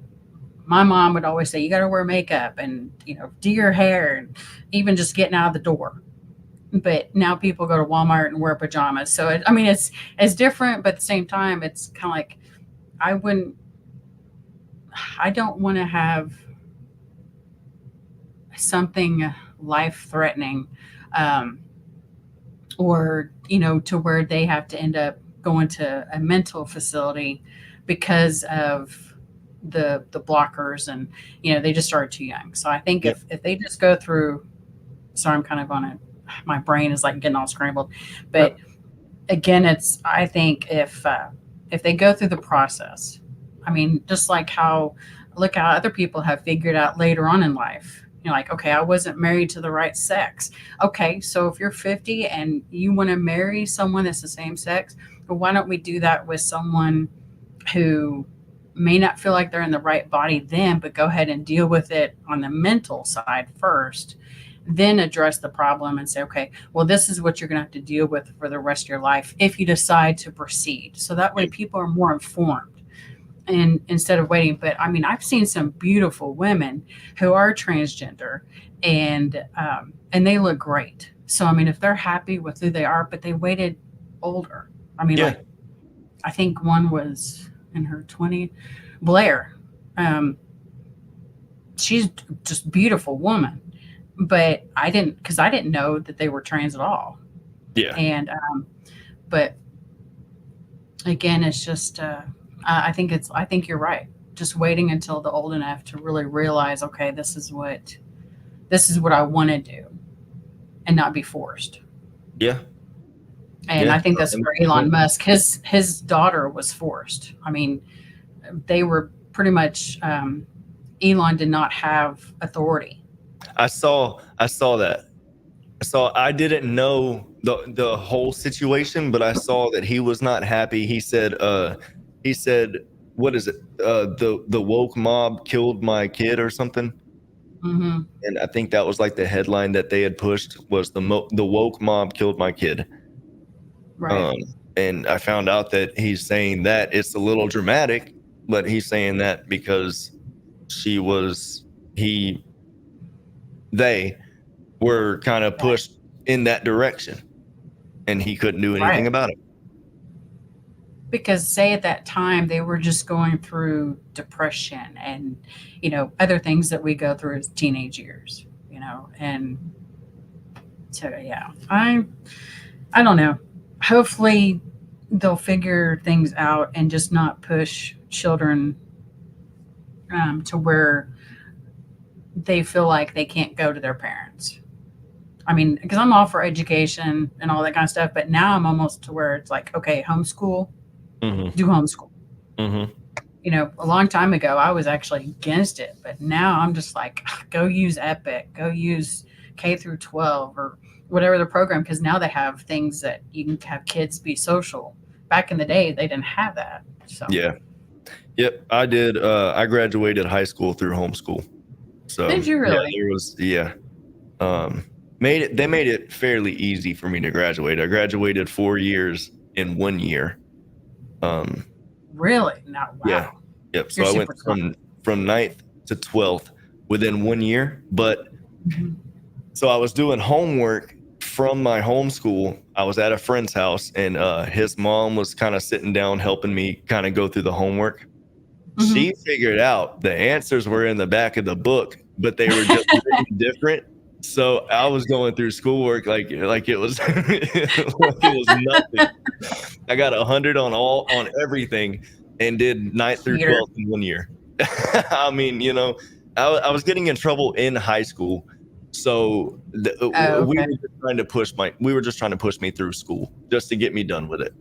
my mom would always say, you got to wear makeup and do your hair, and even just getting out of the door. But now people go to Walmart and wear pajamas, so I mean it's different, but at the same time it's kind of like I wouldn't I don't want to have something life threatening, um, or to where they have to end up going to a mental facility because of the blockers, and they just started too young. So I think Yeah. if they just go through, so I'm kind of on it, my brain is like getting all scrambled, but Yep. again, it's I think if they go through the process, I mean, just like how look how other people have figured out later on in life. Like, okay, I wasn't married to the right sex. Okay, so if you're 50 and you want to marry someone that's the same sex, well, why don't we do that with someone who may not feel like they're in the right body then, but go ahead and deal with it on the mental side first, then address the problem and say, okay, well, this is what you're going to have to deal with for the rest of your life if you decide to proceed. So that way people are more informed, and instead of waiting. But I mean, I've seen some beautiful women who are transgender, and they look great. So I mean, if they're happy with who they are, but they waited older. I mean, Yeah. like, I think one was in her 20s, Blair. Um, she's just beautiful woman, but I didn't know that they were trans at all. Yeah. And but again, it's just I think you're right. Just waiting until they're old enough to really realize, okay, this is what I want to do, and not be forced. Yeah. And Yeah. I think that's And where Elon Musk, his daughter was forced. I mean, they were pretty much Elon did not have authority. I saw that. So I didn't know the whole situation, but I saw that he was not happy. He said, what is it? The woke mob killed my kid or something. Hmm. And I think that was like the headline that they had pushed was the woke mob killed my kid. Right. Um, and I found out that he's saying that it's a little dramatic, but he's saying that because she was he they were kind of Right. pushed in that direction, and he couldn't do anything Right. about it. because say at that time they were just going through depression and other things that we go through as teenage years, and so yeah, I don't know. Hopefully they'll figure things out and just not push children to where they feel like they can't go to their parents. I mean, because I'm all for education and all that kind of stuff, but now I'm almost to where it's like, okay, homeschool, do homeschool. A long time ago, I was actually against it, but now I'm just like, go use Epic, go use K through 12 or whatever the program, because now they have things that you can have kids be social. Back in the day, they didn't have that. So Yeah. Yep. I did. I graduated high school through homeschool. So did you really? Yeah, there was. Yeah. They made it fairly easy for me to graduate. I graduated 4 years in 1 year. Really? Not wow. Yeah. Yep. So You're I went from 9th to 12th within 1 year. But so I was doing homework from my homeschool. I was at a friend's house, and his mom was kind of sitting down helping me kind of go through the homework. She figured out the answers were in the back of the book, but they were just different. So I was going through schoolwork like it was like it was nothing. I got 100 on everything and did 9th through 12th in 1 year. I mean, I was getting in trouble in high school, so we were just trying to push me through school just to get me done with it.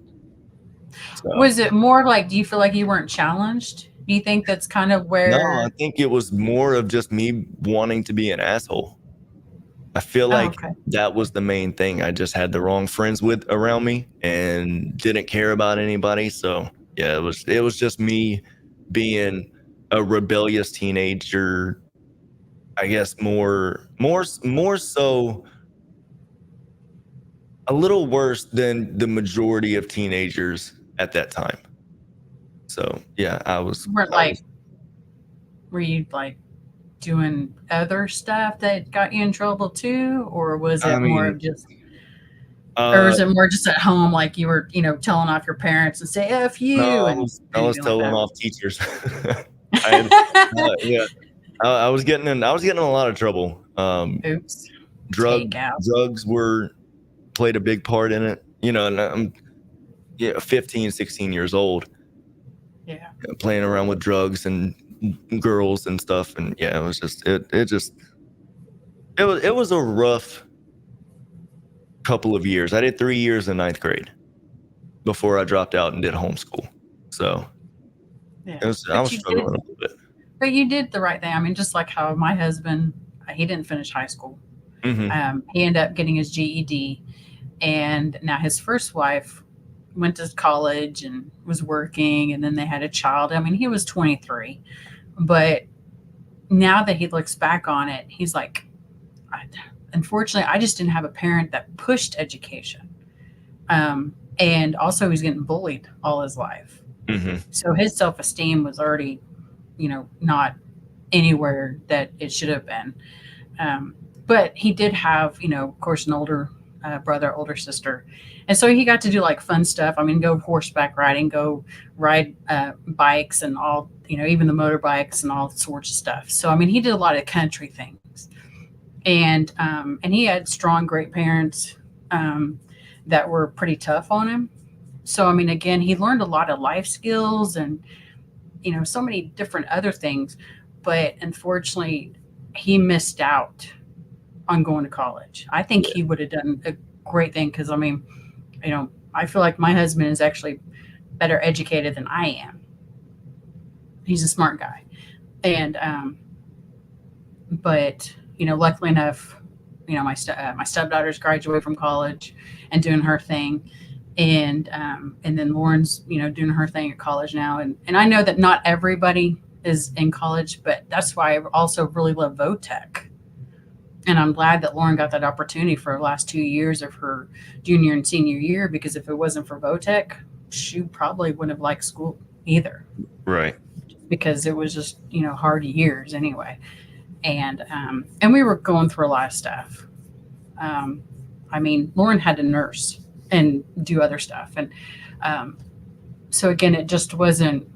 So, was it more like, do you feel like you weren't challenged? Do you think that's kind of where? No, I think it was more of just me wanting to be an asshole. I feel like that was the main thing. I just had the wrong friends around me and didn't care about anybody. So yeah, it was just me being a rebellious teenager. I guess more so a little worse than the majority of teenagers at that time. So yeah, were you like doing other stuff that got you in trouble too, or was it more of just, or was it more just at home, like you were, telling off your parents and say "F you"? No, I was telling off teachers. I was getting in a lot of trouble. Oops. Drugs played a big part in it. And I'm 15, 16 years old. Yeah. Playing around with drugs and girls and stuff, and yeah, it was just it was a rough couple of years. I did 3 years in 9th grade before I dropped out and did homeschool. So yeah, I was struggling a little bit. But you did the right thing. I mean, just like how my husband, he didn't finish high school. He ended up getting his GED, and now his first wife went to college and was working, and then they had a child. I mean, he was 23, but now that he looks back on it, he's like, unfortunately, I just didn't have a parent that pushed education. And also he's getting bullied all his life. So his self-esteem was already, not anywhere that it should have been. But he did have, of course, an older brother, older sister. And so he got to do like fun stuff. I mean, go horseback riding, go ride bikes and all, even the motorbikes and all sorts of stuff. So, I mean, he did a lot of country things. And he had strong, great parents that were pretty tough on him. So, I mean, again, he learned a lot of life skills and, so many different other things. But unfortunately, he missed out on going to college. I think he would have done a great thing because, I mean, I feel like my husband is actually better educated than I am. He's a smart guy. And, but, luckily enough, my stepdaughter's graduated from college and doing her thing. And then Lauren's, doing her thing at college now. And I know that not everybody is in college, but that's why I also really love VOTech. And I'm glad that Lauren got that opportunity for the last 2 years of her junior and senior year, because if it wasn't for VOTech, she probably wouldn't have liked school either. Right. Because it was just, hard years anyway. And we were going through a lot of stuff. I mean, Lauren had to nurse and do other stuff. And so again, it just wasn't.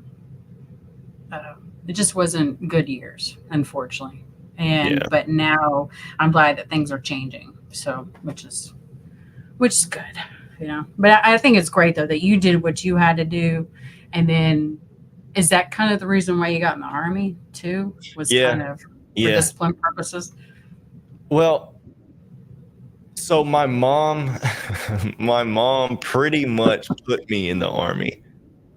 It just wasn't good years, unfortunately. And Yeah. but now I'm glad that things are changing. So which is good, you know. But I think it's great though that you did what you had to do, and then is that kind of the reason why you got in the army too? Was kind Yeah. of for Yeah. discipline purposes? Well, so my mom, my mom pretty much put me in the army.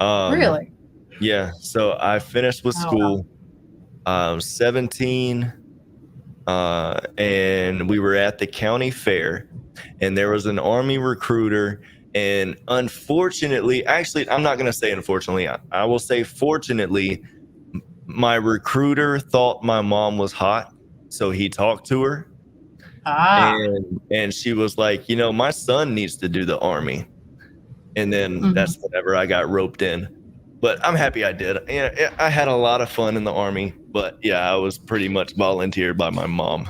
Really? Yeah. So I finished with Oh, wow. school. 17, and we were at the county fair, and there was an army recruiter. And unfortunately, actually, I'm not going to say unfortunately, I will say fortunately, my recruiter thought my mom was hot. So he talked to her, Ah. and she was like, you know, my son needs to do the army. And then Mhm. that's whenever I got roped in. But I'm happy I did. Yeah, I had a lot of fun in the army, but yeah, I was pretty much volunteered by my mom.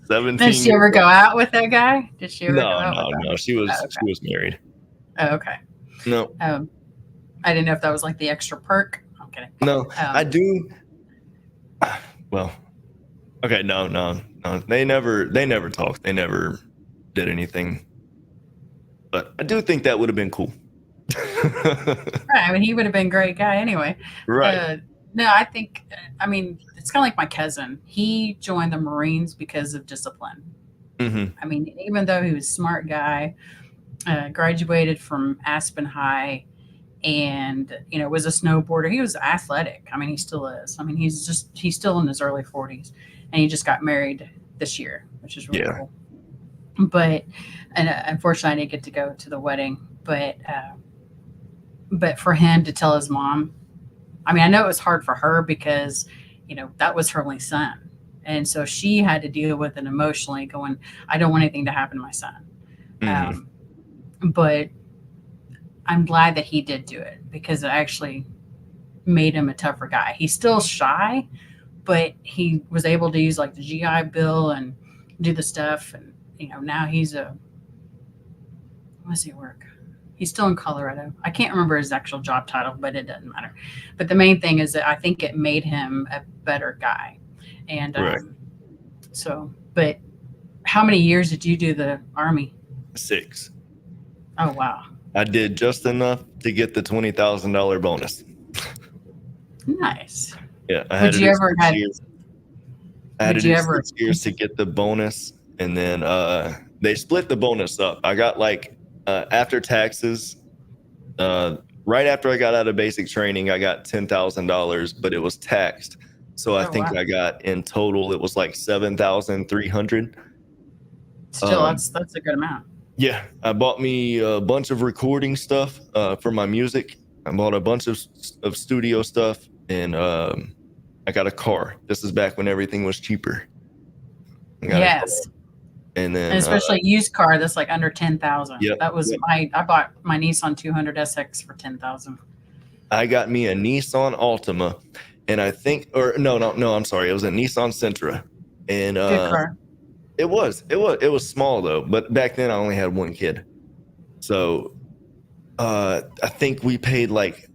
17 Did she years ever go old. out with that guy? Did she ever go No, out with that? no. She Oh, was okay. married. Oh, okay. No, I didn't know if that was like the extra perk. I'm kidding. no. I do. Well, okay, no. They never talked. They never did anything. But I do think that would have been cool. Right. I mean, he would have been a great guy anyway. Right. No, I think, I mean, it's kind of like my cousin. He joined the Marines because of discipline. Mm-hmm. I mean, even though he was a smart guy, graduated from Aspen High, and was a snowboarder. He was athletic. I mean, he still is. I mean, he's still in his early 40s, and he just got married this year, which is really cool. But unfortunately, I didn't get to go to the wedding. But for him to tell his mom, I mean, I know it was hard for her because that was her only son, and so she had to deal with it emotionally, going, I don't want anything to happen to my son. Mm-hmm. But I'm glad that he did do it because it actually made him a tougher guy. He's still shy, but he was able to use like the GI Bill and do the stuff. And, now he's what does he work? He's still in Colorado. I can't remember his actual job title, but it doesn't matter. But the main thing is that I think it made him a better guy. And Right. But how many years did you do the Army? 6. Oh, wow. I did just enough to get the $20,000 bonus. Nice. Yeah, I had Would you ever have? I had to Would you do ever? 6 years to get the bonus, and then they split the bonus up. I got like after taxes, right after I got out of basic training, I got $10,000, but it was taxed. So I think wow. I got in total it was like 7,300. Still, that's a good amount. Yeah, I bought me a bunch of recording stuff for my music. I bought a bunch of studio stuff, and I got a car. This is back when everything was cheaper. Yes, and then and especially a used car that's like under 10,000. Yep, That was I bought my Nissan 200 SX for 10,000. I got me a Nissan Altima, and I think, or no, I'm sorry, it was a Nissan Sentra, and Good car. It was small though, but back then I only had one kid, so I think we paid like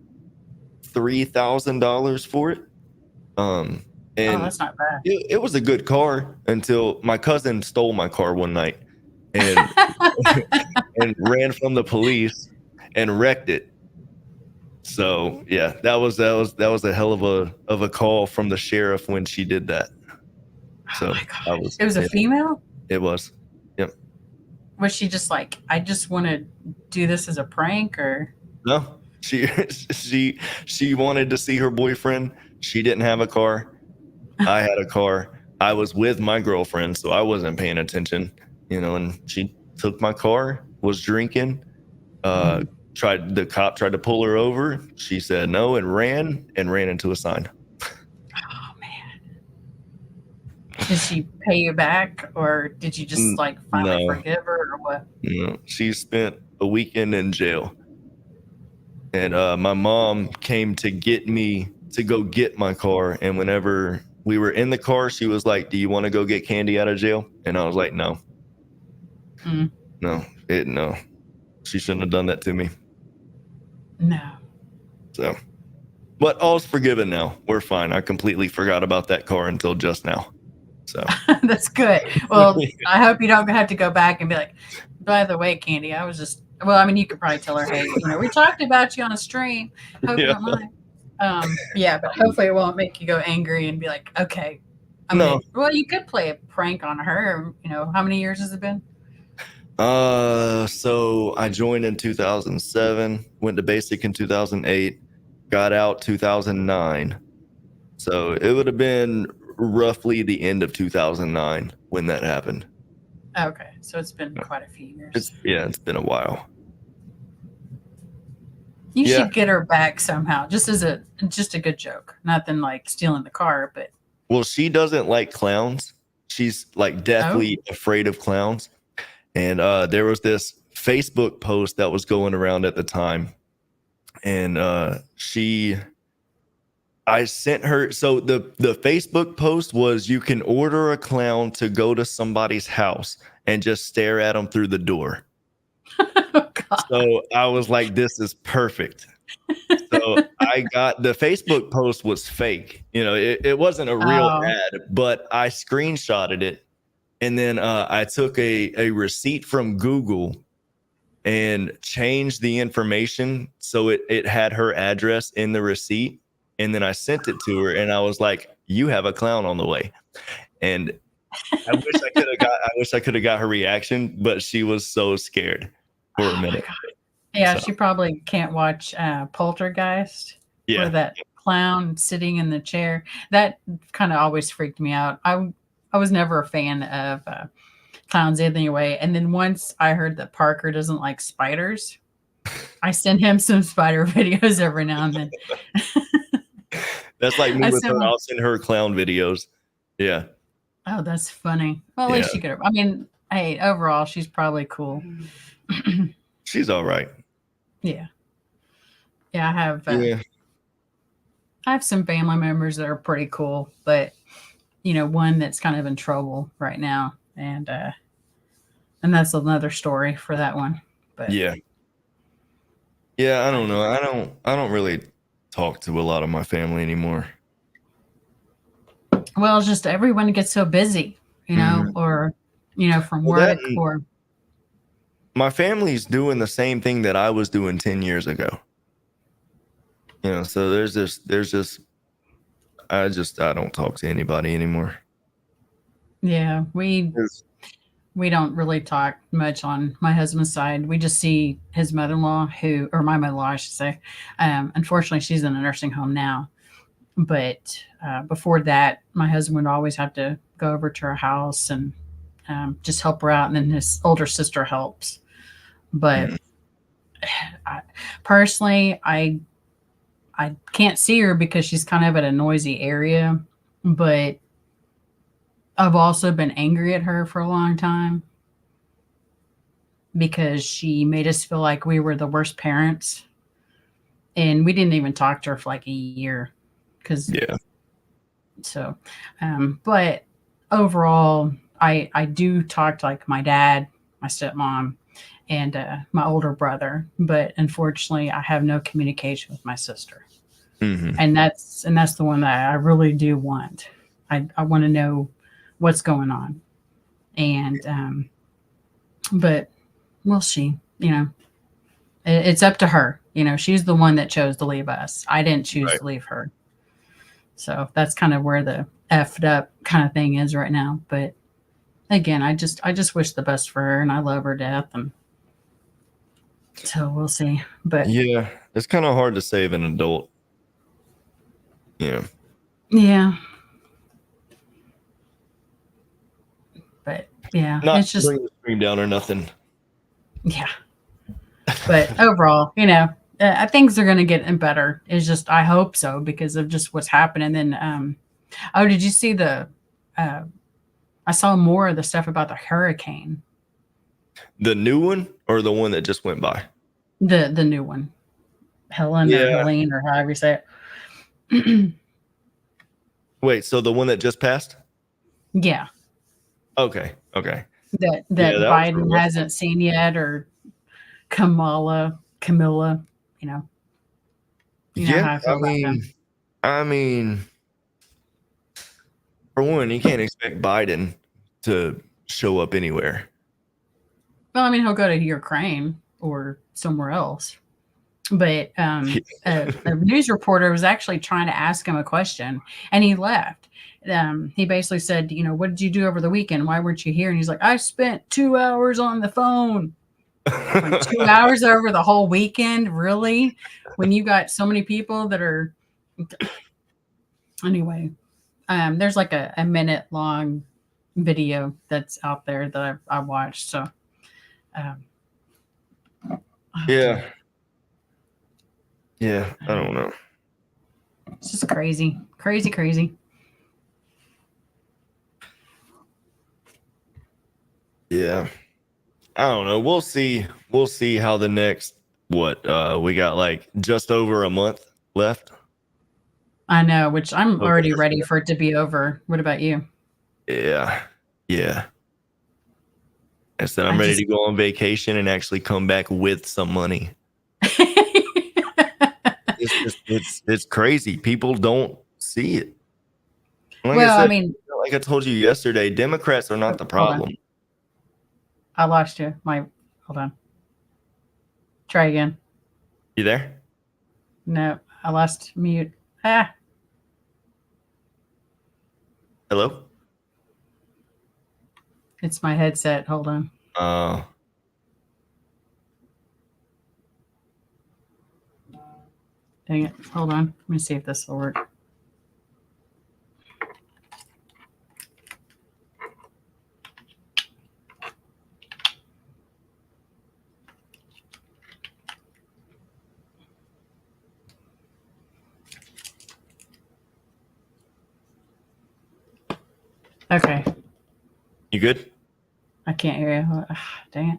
$3,000 for it. And that's not bad. it was a good car until my cousin stole my car one night and and ran from the police and wrecked it. So yeah, that was a hell of a call from the sheriff when she did that. So oh my gosh. It was a female? It was. Yep. Was she just like, I just want to do this as a prank, or? No, she wanted to see her boyfriend. She didn't have a car. I had a car. I was with my girlfriend, so I wasn't paying attention, and she took my car, was drinking, the cop tried to pull her over. She said no and ran into a sign. Oh man. Did she pay you back, or did you just like finally forgive her, or what? She spent a weekend in jail. And my mom came to get me to go get my car. And whenever we were in the car, she was like, do you want to go get candy out of jail? And I was like, no. No. She shouldn't have done that to me. No. So, but all's forgiven now. We're fine. I completely forgot about that car until just now. So That's good. Well, I hope you don't have to go back and be like, by the way, Candy, I was just, well, I mean, you could probably tell her, hey, we talked about you on a stream. Hope you don't mind. Yeah, but hopefully it won't make you go angry and be like, okay. Well, you could play a prank on her. How many years has it been? So I joined in 2007, went to basic in 2008, got out 2009. So it would have been roughly the end of 2009 when that happened. Okay, so it's been quite a few years. It's been a while. You should get her back somehow, just a good joke. Nothing like stealing the car, but well, she doesn't like clowns. She's like deathly afraid of clowns. And there was this Facebook post that was going around at the time, and I sent her. So the Facebook post was, you can order a clown to go to somebody's house and just stare at them through the door. So I was like, this is perfect. So I got, the Facebook post was fake. It wasn't a real ad, but I screenshotted it. And then I took a receipt from Google and changed the information so it had her address in the receipt. And then I sent it to her, and I was like, "You have a clown on the way." And I wish I could have got her reaction, but she was so scared for a minute. Yeah, so. She probably can't watch Poltergeist. Yeah, or that clown sitting in the chair. That kind of always freaked me out. I was never a fan of clowns anyway. And then once I heard that Parker doesn't like spiders, I send him some spider videos every now and then. That's like me with her. I'll send her clown videos. Yeah. Oh, that's funny. Well, at least you could. I mean, hey, overall, she's probably cool. She's all right. Yeah. Yeah, I have some family members that are pretty cool, but one that's kind of in trouble right now, and that's another story for that one. But yeah, I don't know. I don't really talk to a lot of my family anymore. Well, it's just everyone gets so busy, or from work, or my family's doing the same thing that I was doing 10 years ago. So there's just I don't talk to anybody anymore. Yeah, we don't really talk much on my husband's side. We just see his mother-in-law, or my mother-in-law, I should say. Unfortunately, she's in a nursing home now. But before that, my husband would always have to go over to her house and just help her out. And then his older sister helps. But personally, I can't see her because she's kind of at a noisy area. But I've also been angry at her for a long time because she made us feel like we were the worst parents. And we didn't even talk to her for like a year. But overall, I do talk to like my dad, my stepmom, and my older brother. But unfortunately, I have no communication with my sister. Mm-hmm. And that's the one that I really do want. I want to know what's going on. And but we'll see. It's up to her. She's the one that chose to leave us. I didn't choose to leave her. So that's kind of where the effed up kind of thing is right now. But again, I just wish the best for her, and I love her to death. And so we'll see. But yeah, it's kind of hard to save an adult. Yeah. But yeah, not it's just bring the screen down or nothing. Yeah. But overall, things are going to get better. It's just, I hope so, because of just what's happening. And then, did you see I saw more of the stuff about the hurricane. The new one or the one that just went by? The new one. Helen or Helene or however you say it. Wait, so the one that just passed? Yeah. Okay. That Biden hasn't seen yet, or Camilla, You know how I feel about them. I mean, for one, you can't expect Biden to show up anywhere. Well, I mean, he'll go to Ukraine or somewhere else. But a news reporter was actually trying to ask him a question, and he left. He basically said, you know, what did you do over the weekend? Why weren't you here? And he's like, I spent 2 hours on the phone. Like 2 hours over the whole weekend? Really? When you got so many people that are... Anyway, there's like a minute long video that's out there that I watched. So, Yeah. Yeah, I don't know. It's just crazy. Crazy. Yeah. I don't know. We'll see. We'll see how the next we got like just over a month left. I know, which I'm already ready for it to be over. What about you? Yeah. Instead, I'm ready to go on vacation and actually come back with some money. It's crazy. People don't see it. Like I mean, like I told you yesterday, Democrats are not the problem. I lost you. Hold on. Try again. You there? No, I lost mute. Hello? It's my headset. Hold on. Dang it. Hold on. Let me see if this will work. Okay. You good? I can't hear you. Dang it.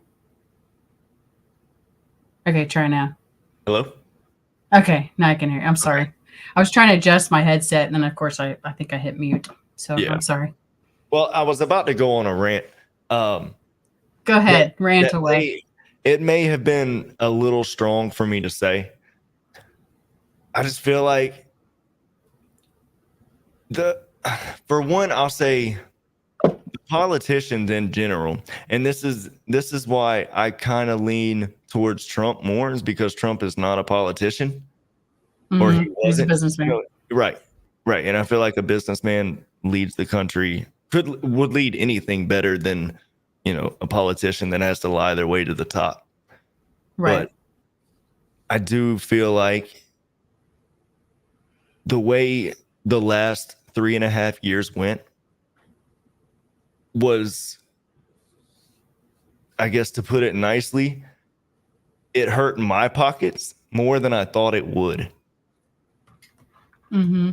Okay, try now. Hello? Okay, now I can hear you. I'm sorry. Okay. I was trying to adjust my headset, and then, of course, I think I hit mute. So yeah. I'm sorry. Well, I was about to go on a rant. Go ahead. Rant away. It may have been a little strong for me to say. I just feel like for one, I'll say the politicians in general, and this is why I kind of lean towards Trump more, is because Trump is not a politician, or he wasn't. He's a businessman. You know, right. And I feel like a businessman leads the country, would lead anything better than, you know, a politician that has to lie their way to the top. Right. But I do feel like the way the last 3.5 years went was, I guess, to put it nicely, it hurt my pockets more than I thought it would. Mm-hmm.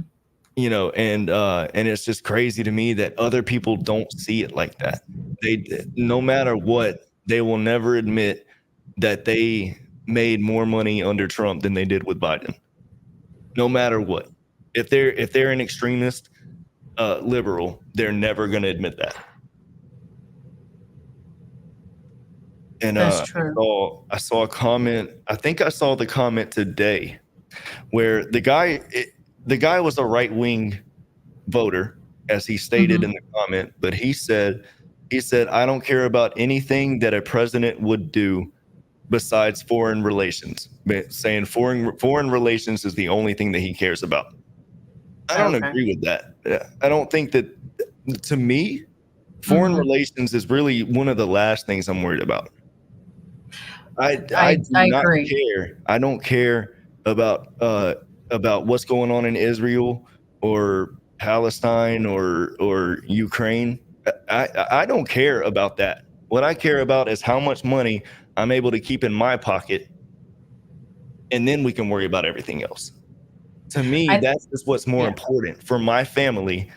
You know, and it's just crazy to me that other people don't see it like that. No matter what, they will never admit that they made more money under Trump than they did with Biden. No matter what. If they're an extremist liberal, they're never going to admit that. And that's true. I saw a comment. I think I saw the comment today where the guy was a right-wing voter, as he stated in the comment, but he said, I don't care about anything that a president would do besides foreign relations, saying foreign relations is the only thing that he cares about. I don't agree with that. I don't think that, to me, foreign relations is really one of the last things I'm worried about. I do not care. I don't care about what's going on in Israel or Palestine or Ukraine. I don't care about that. What I care about is how much money I'm able to keep in my pocket, and then we can worry about everything else. To me, that's just what's more important. For my family,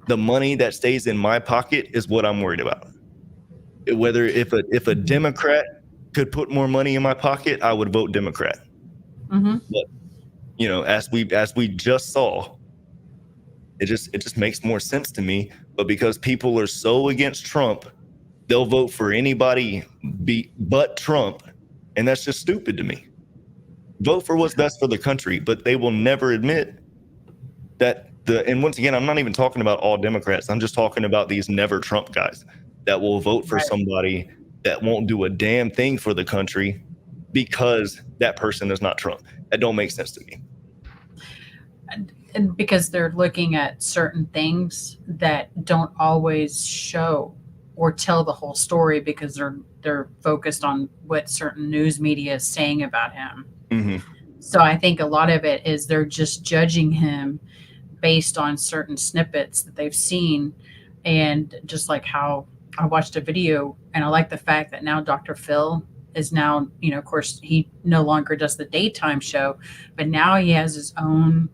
the money that stays in my pocket is what I'm worried about. Whether if a Democrat could put more money in my pocket, I would vote Democrat. But, you know, as we just saw, it just makes more sense to me. But because people are so against Trump, they'll vote for anybody but Trump, and that's just stupid to me. vote for what's best for the country, but they will never admit that and once again, I'm not even talking about all Democrats. I'm just talking about these never Trump guys that will vote for somebody that won't do a damn thing for the country because that person is not Trump. That don't make sense to me. And because they're looking at certain things that don't always show or tell the whole story because they're focused on what certain news media is saying about him. Mm-hmm. So I think a lot of it is they're just judging him based on certain snippets that they've seen. And just like how I watched a video, and I like the fact that now Dr. Phil is now, of course, he no longer does the daytime show, but now he has his own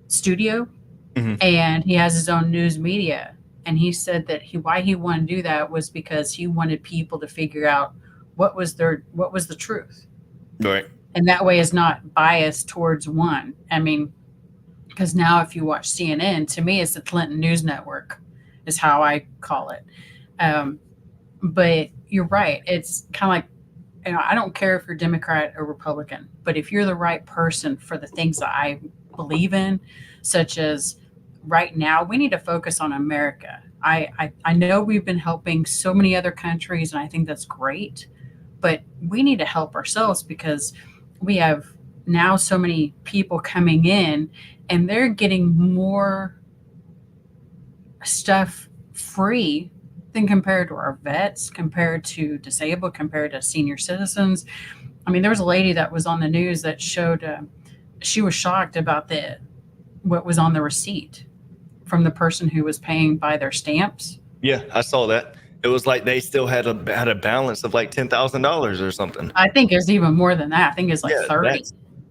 studio and he has his own news media. And he said that why he wanted to do that was because he wanted people to figure out what was the truth. Right. And that way is not biased towards one. I mean, because now if you watch CNN, to me, it's the Clinton News Network is how I call it. But you're right. It's kind of like, I don't care if you're Democrat or Republican, but if you're the right person for the things that I believe in, such as right now, we need to focus on America. I know we've been helping so many other countries, and I think that's great, but we need to help ourselves because we have now so many people coming in and they're getting more stuff free than compared to our vets, compared to disabled, compared to senior citizens. I mean, there was a lady that was on the news that showed she was shocked about what was on the receipt from the person who was paying by their stamps. Yeah, I saw that. It was like they still had a balance of like $10,000 or something. I think it's even more than that. I think it's like 30.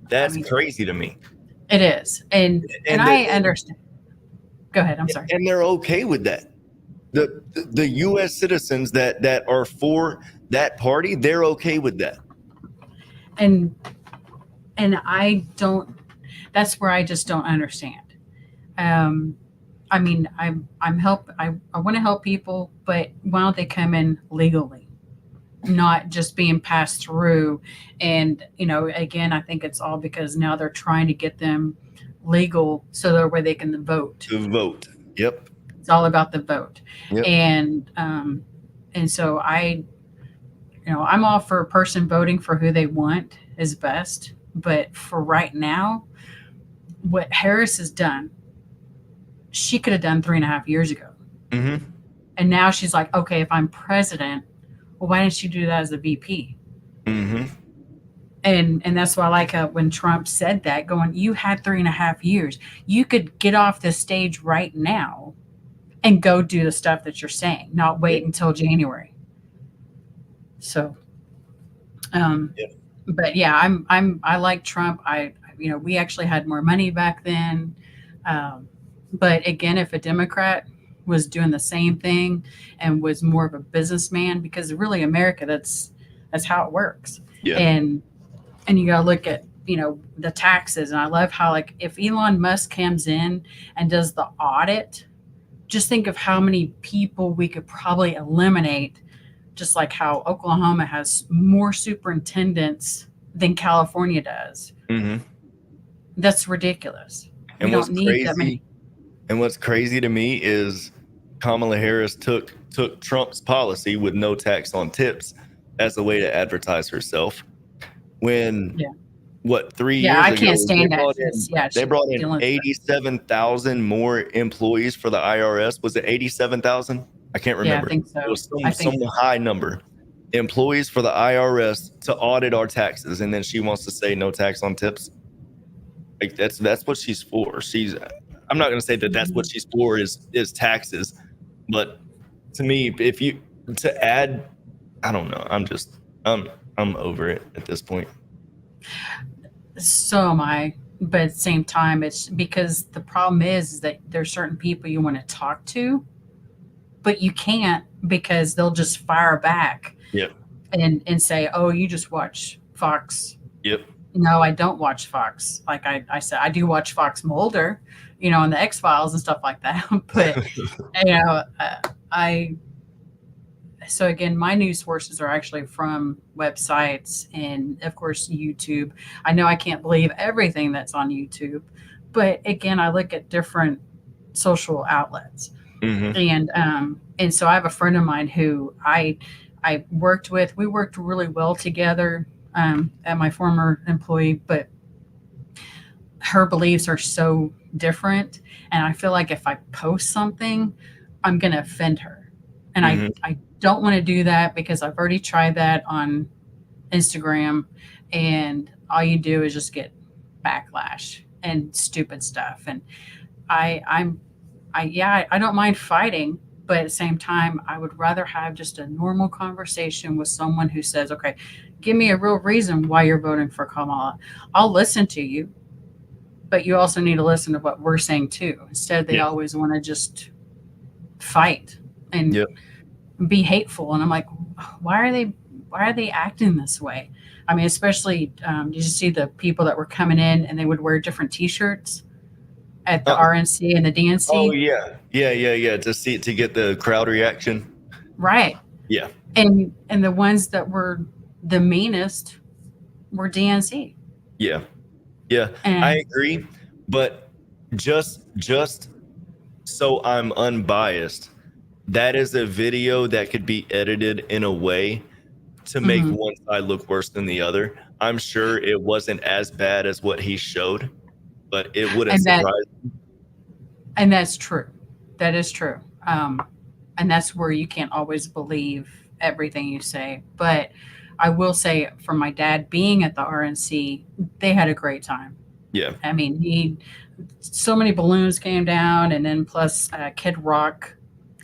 That's crazy to me. It is. And I understand. Go ahead. I'm sorry. And they're okay with that. The U.S. citizens that are for that party, they're okay with that. And I don't. That's where I just don't understand. I mean, I want to help people, but why don't they come in legally, not just being passed through? And again, I think it's all because now they're trying to get them legal so that way they can vote. To vote. Yep. It's all about the vote. Yep. And so I'm all for a person voting for who they want is best. But for right now, what Harris has done, she could have done 3.5 years ago. Mm-hmm. And now she's like, okay, if I'm president, well, why didn't she do that as a VP? Mm-hmm. And that's why I like when Trump said that, going, you had 3.5 years. You could get off this stage right now and go do the stuff that you're saying, not wait until January. So, but yeah, I like Trump. We actually had more money back then. But again, if a Democrat was doing the same thing and was more of a businessman, because really America, that's how it works. Yeah. And you got to look at, the taxes. And I love how, like, if Elon Musk comes in and does the audit, just think of how many people we could probably eliminate, just like how Oklahoma has more superintendents than California does. Mm-hmm. That's ridiculous. And we don't need that many. And what's crazy to me is Kamala Harris took Trump's policy with no tax on tips as a way to advertise herself. When 3 years ago, I can't stand that. They brought in 87,000 more employees for the IRS. Was it 87,000? I can't remember. Yeah, I think so. It was some high number. Employees for the IRS to audit our taxes, and then she wants to say no tax on tips. Like that's what she's for. I'm not going to say that that's what she's for is taxes, but to me, if you to add, I don't know. I'm over it at this point. So am I, but at the same time, it's because the problem is that there's certain people you want to talk to, but you can't because they'll just fire back. Yep. And say, oh, you just watch Fox. Yep. No, I don't watch Fox. Like I said, I do watch Fox Mulder, and the X-Files and stuff like that. But, so again, my news sources are actually from websites and, of course, YouTube. I know I can't believe everything that's on YouTube, but again, I look at different social outlets. Mm-hmm. And so I have a friend of mine who I worked with. We worked really well together at my former employee, but her beliefs are so different, and I feel like if I post something, I'm going to offend her, and Mm-hmm. I don't want to do that because I've already tried that on Instagram, and all you do is just get backlash and stupid stuff. And I don't mind fighting, but at the same time, I would rather have just a normal conversation with someone who says, okay, give me a real reason why you're voting for Kamala. I'll listen to you, but you also need to listen to what we're saying too. Instead, they Yeah. always want to just fight and Yep. be hateful. And I'm like, why are they acting this way? I mean, especially, did you see the people that were coming in and they would wear different T-shirts at the Uh, RNC and the DNC? oh yeah. To get the crowd reaction. Right. Yeah. And the ones that were the meanest were DNC. Yeah. I And agree, but just so I'm unbiased, that is a video that could be edited in a way to make Mhm. one side look worse than the other. I'm sure it wasn't as bad as what he showed, but it wouldn't and surprise. that's true. That is true. And that's where you can't always believe everything you say. But I will say, for my dad being at the RNC, they had a great time. Yeah. I mean, so many balloons came down, and then plus Kid Rock.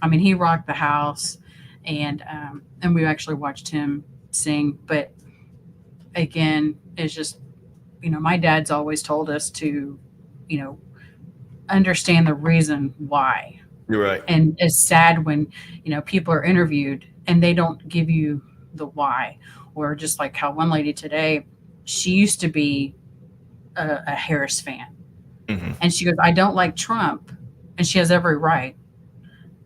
I mean, he rocked the house, and we actually watched him sing. But again, it's just, my dad's always told us to, understand the reason why. You're right. And it's sad when, people are interviewed and they don't give you the why. Or just like how one lady today, she used to be a Harris fan. Mm-hmm. And she goes, I don't like Trump. And she has every right.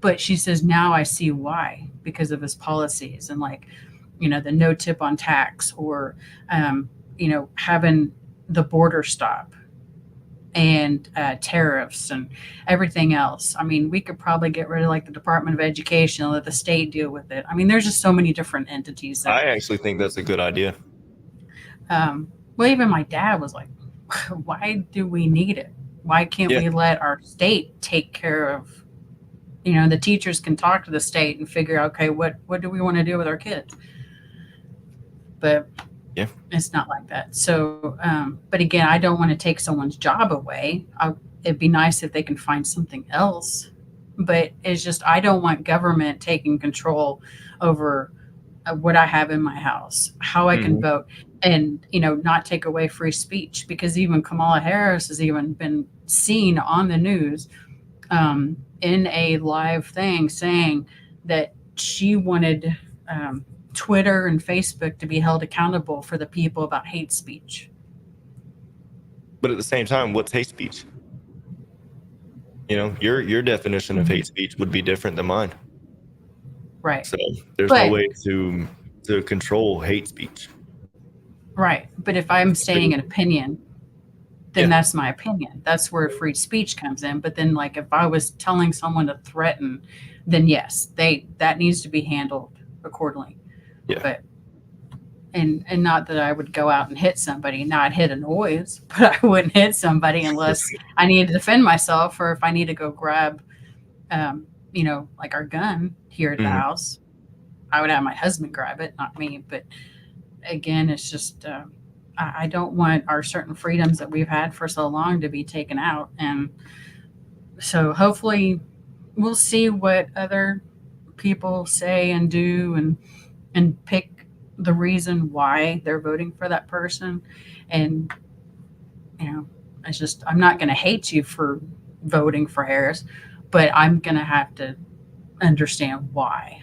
But she says, now I see why, because of his policies and the no tip on tax, or, having the border stop, and tariffs and everything else. I mean, we could probably get rid of the Department of Education and let the state deal with it. I mean, there's just so many different entities that, I actually think that's a good idea. well, even my dad was like, why do we need it? Why can't we let our state take care of, the teachers can talk to the state and figure out, okay, what do we want to do with our kids? But it's not like that. So, but again, I don't want to take someone's job away. It'd be nice if they can find something else. But it's just, I don't want government taking control over what I have in my house, how I can vote, and, not take away free speech. Because even Kamala Harris has even been seen on the news in a live thing saying that she wanted Twitter and Facebook to be held accountable for the people about hate speech. But at the same time, what's hate speech? Your definition of hate speech would be different than mine. Right. So there's no way to control hate speech. Right. But if I'm stating an opinion, then that's my opinion. That's where free speech comes in. But then, if I was telling someone to threaten, then yes, that needs to be handled accordingly. Yeah. But and not that I would go out and hit somebody. Now, I'd hit a noise, but I wouldn't hit somebody unless I need to defend myself, or if I need to go grab, our gun here at the house. I would have my husband grab it, not me. But again, it's just I don't want our certain freedoms that we've had for so long to be taken out. And so hopefully we'll see what other people say and do, and pick the reason why they're voting for that person. And, it's just, I'm not going to hate you for voting for Harris, but I'm going to have to understand why.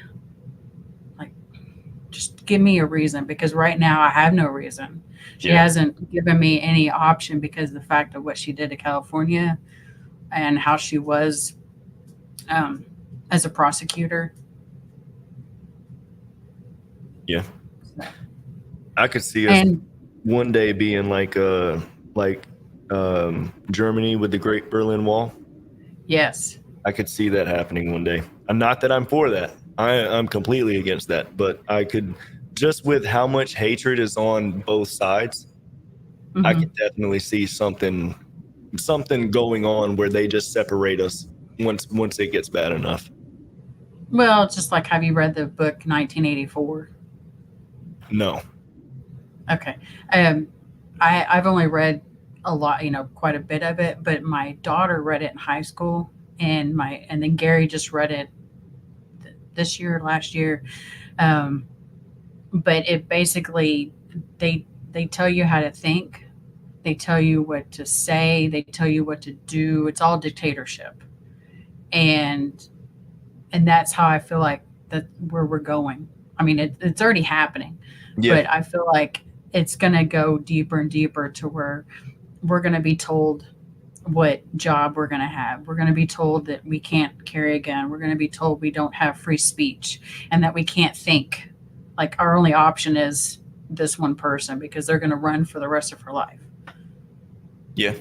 Just give me a reason, because right now I have no reason. She hasn't given me any option because of the fact of what she did to California and how she was as a prosecutor. Yeah. So, I could see us and one day being like Germany with the Great Berlin Wall. yes. I could see that happening one day. And not that I'm for that. I'm completely against that. But I could, just with how much hatred is on both sides, I Mhm. could definitely see something going on where they just separate us once it gets bad enough. Well, just like, have you read the book 1984? No. Okay. I've only read a lot, quite a bit of it, but my daughter read it in high school, and then Gary just read it this year, last year. But it basically, they tell you how to think, they tell you what to say, they tell you what to do. It's all dictatorship, and that's how I feel like that where we're going. I mean, it's already happening, Yeah. but I feel like it's going to go deeper and deeper to where we're going to be told what job we're going to have. We're going to be told that we can't carry a gun. We're going to be told we don't have free speech and that we can't think. Like, our only option is this one person, because they're going to run for the rest of her life. Yeah.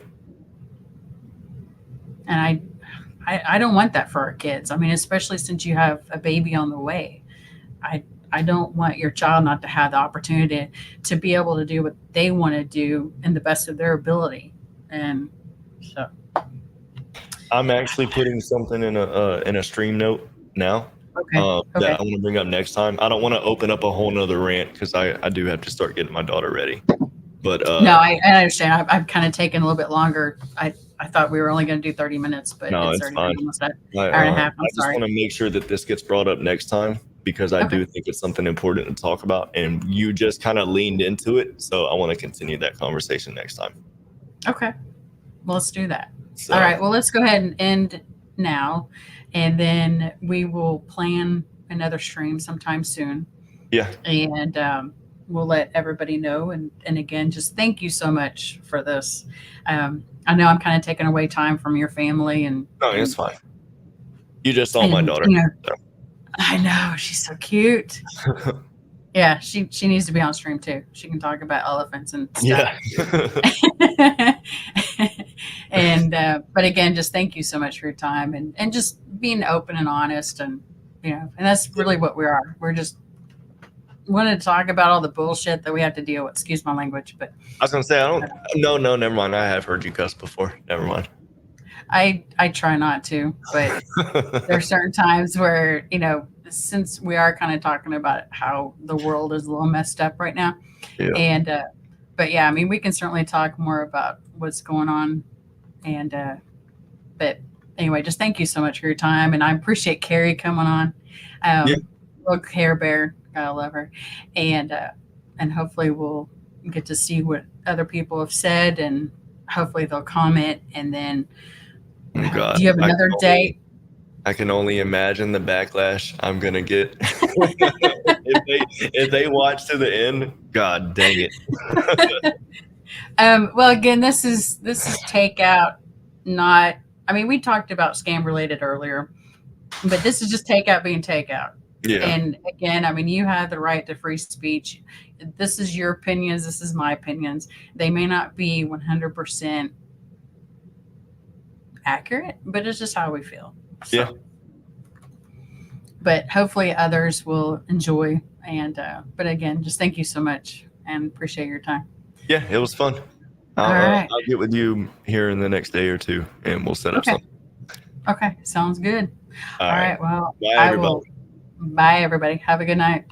And I don't want that for our kids. I mean, especially since you have a baby on the way. I don't want your child not to have the opportunity to be able to do what they want to do in the best of their ability. And so I'm actually putting something in a stream note now. okay. That Okay. I want to bring up next time. I don't want to open up a whole nother rant because I do have to start getting my daughter ready. But No, I understand. I've kind of taken a little bit longer. I thought we were only going to do 30 minutes, but no, it's it's already fine. been almost an hour and a half. I'm I just sorry. want to make sure that this gets brought up next time because I Okay. do think it's something important to talk about, and you just kind of leaned into it. So I want to continue that conversation next time. Okay. Well, let's do that. So, All right. Well, let's go ahead and end now, and then we will plan another stream sometime soon. Yeah. And we'll let everybody know. And again, just thank you so much for this. I know I'm kind of taking away time from your family, and No, it's fine. You just saw my and, daughter. So. I know, she's so cute. Yeah, she needs to be on stream too. She can talk about elephants and stuff. Yeah. And but again, just thank you so much for your time and just being open and honest, and and that's really what we are. We're just wanted to talk about all the bullshit that we have to deal with. Excuse my language, but I was gonna say No, never mind. I have heard you cuss before. Never mind. I try not to, but there are certain times where since we are kind of talking about how the world is a little messed up right now, Yeah. and but yeah, I mean, we can certainly talk more about what's going on, and but anyway, just thank you so much for your time, and I appreciate Carrie coming on. Yeah. Little Care Bear, I love her, and hopefully we'll get to see what other people have said, and hopefully they'll comment, and then. Oh, God. Do you have another date? I can only imagine the backlash I'm gonna get if they watch to the end. God dang it. Well, again, this is Takeout, not. I mean, we talked about scam related earlier, but this is just Takeout being Takeout. Yeah. And again, I mean, you have the right to free speech. This is your opinions. This is my opinions. They may not be 100% accurate, but it's just how we feel. So, Yeah. But hopefully others will enjoy. And but again, just thank you so much and appreciate your time. Yeah, it was fun. All right. I'll get with you here in the next day or two, and we'll set up something. Okay, sounds good. All right. Well, Bye, everybody. Bye, everybody. Have a good night.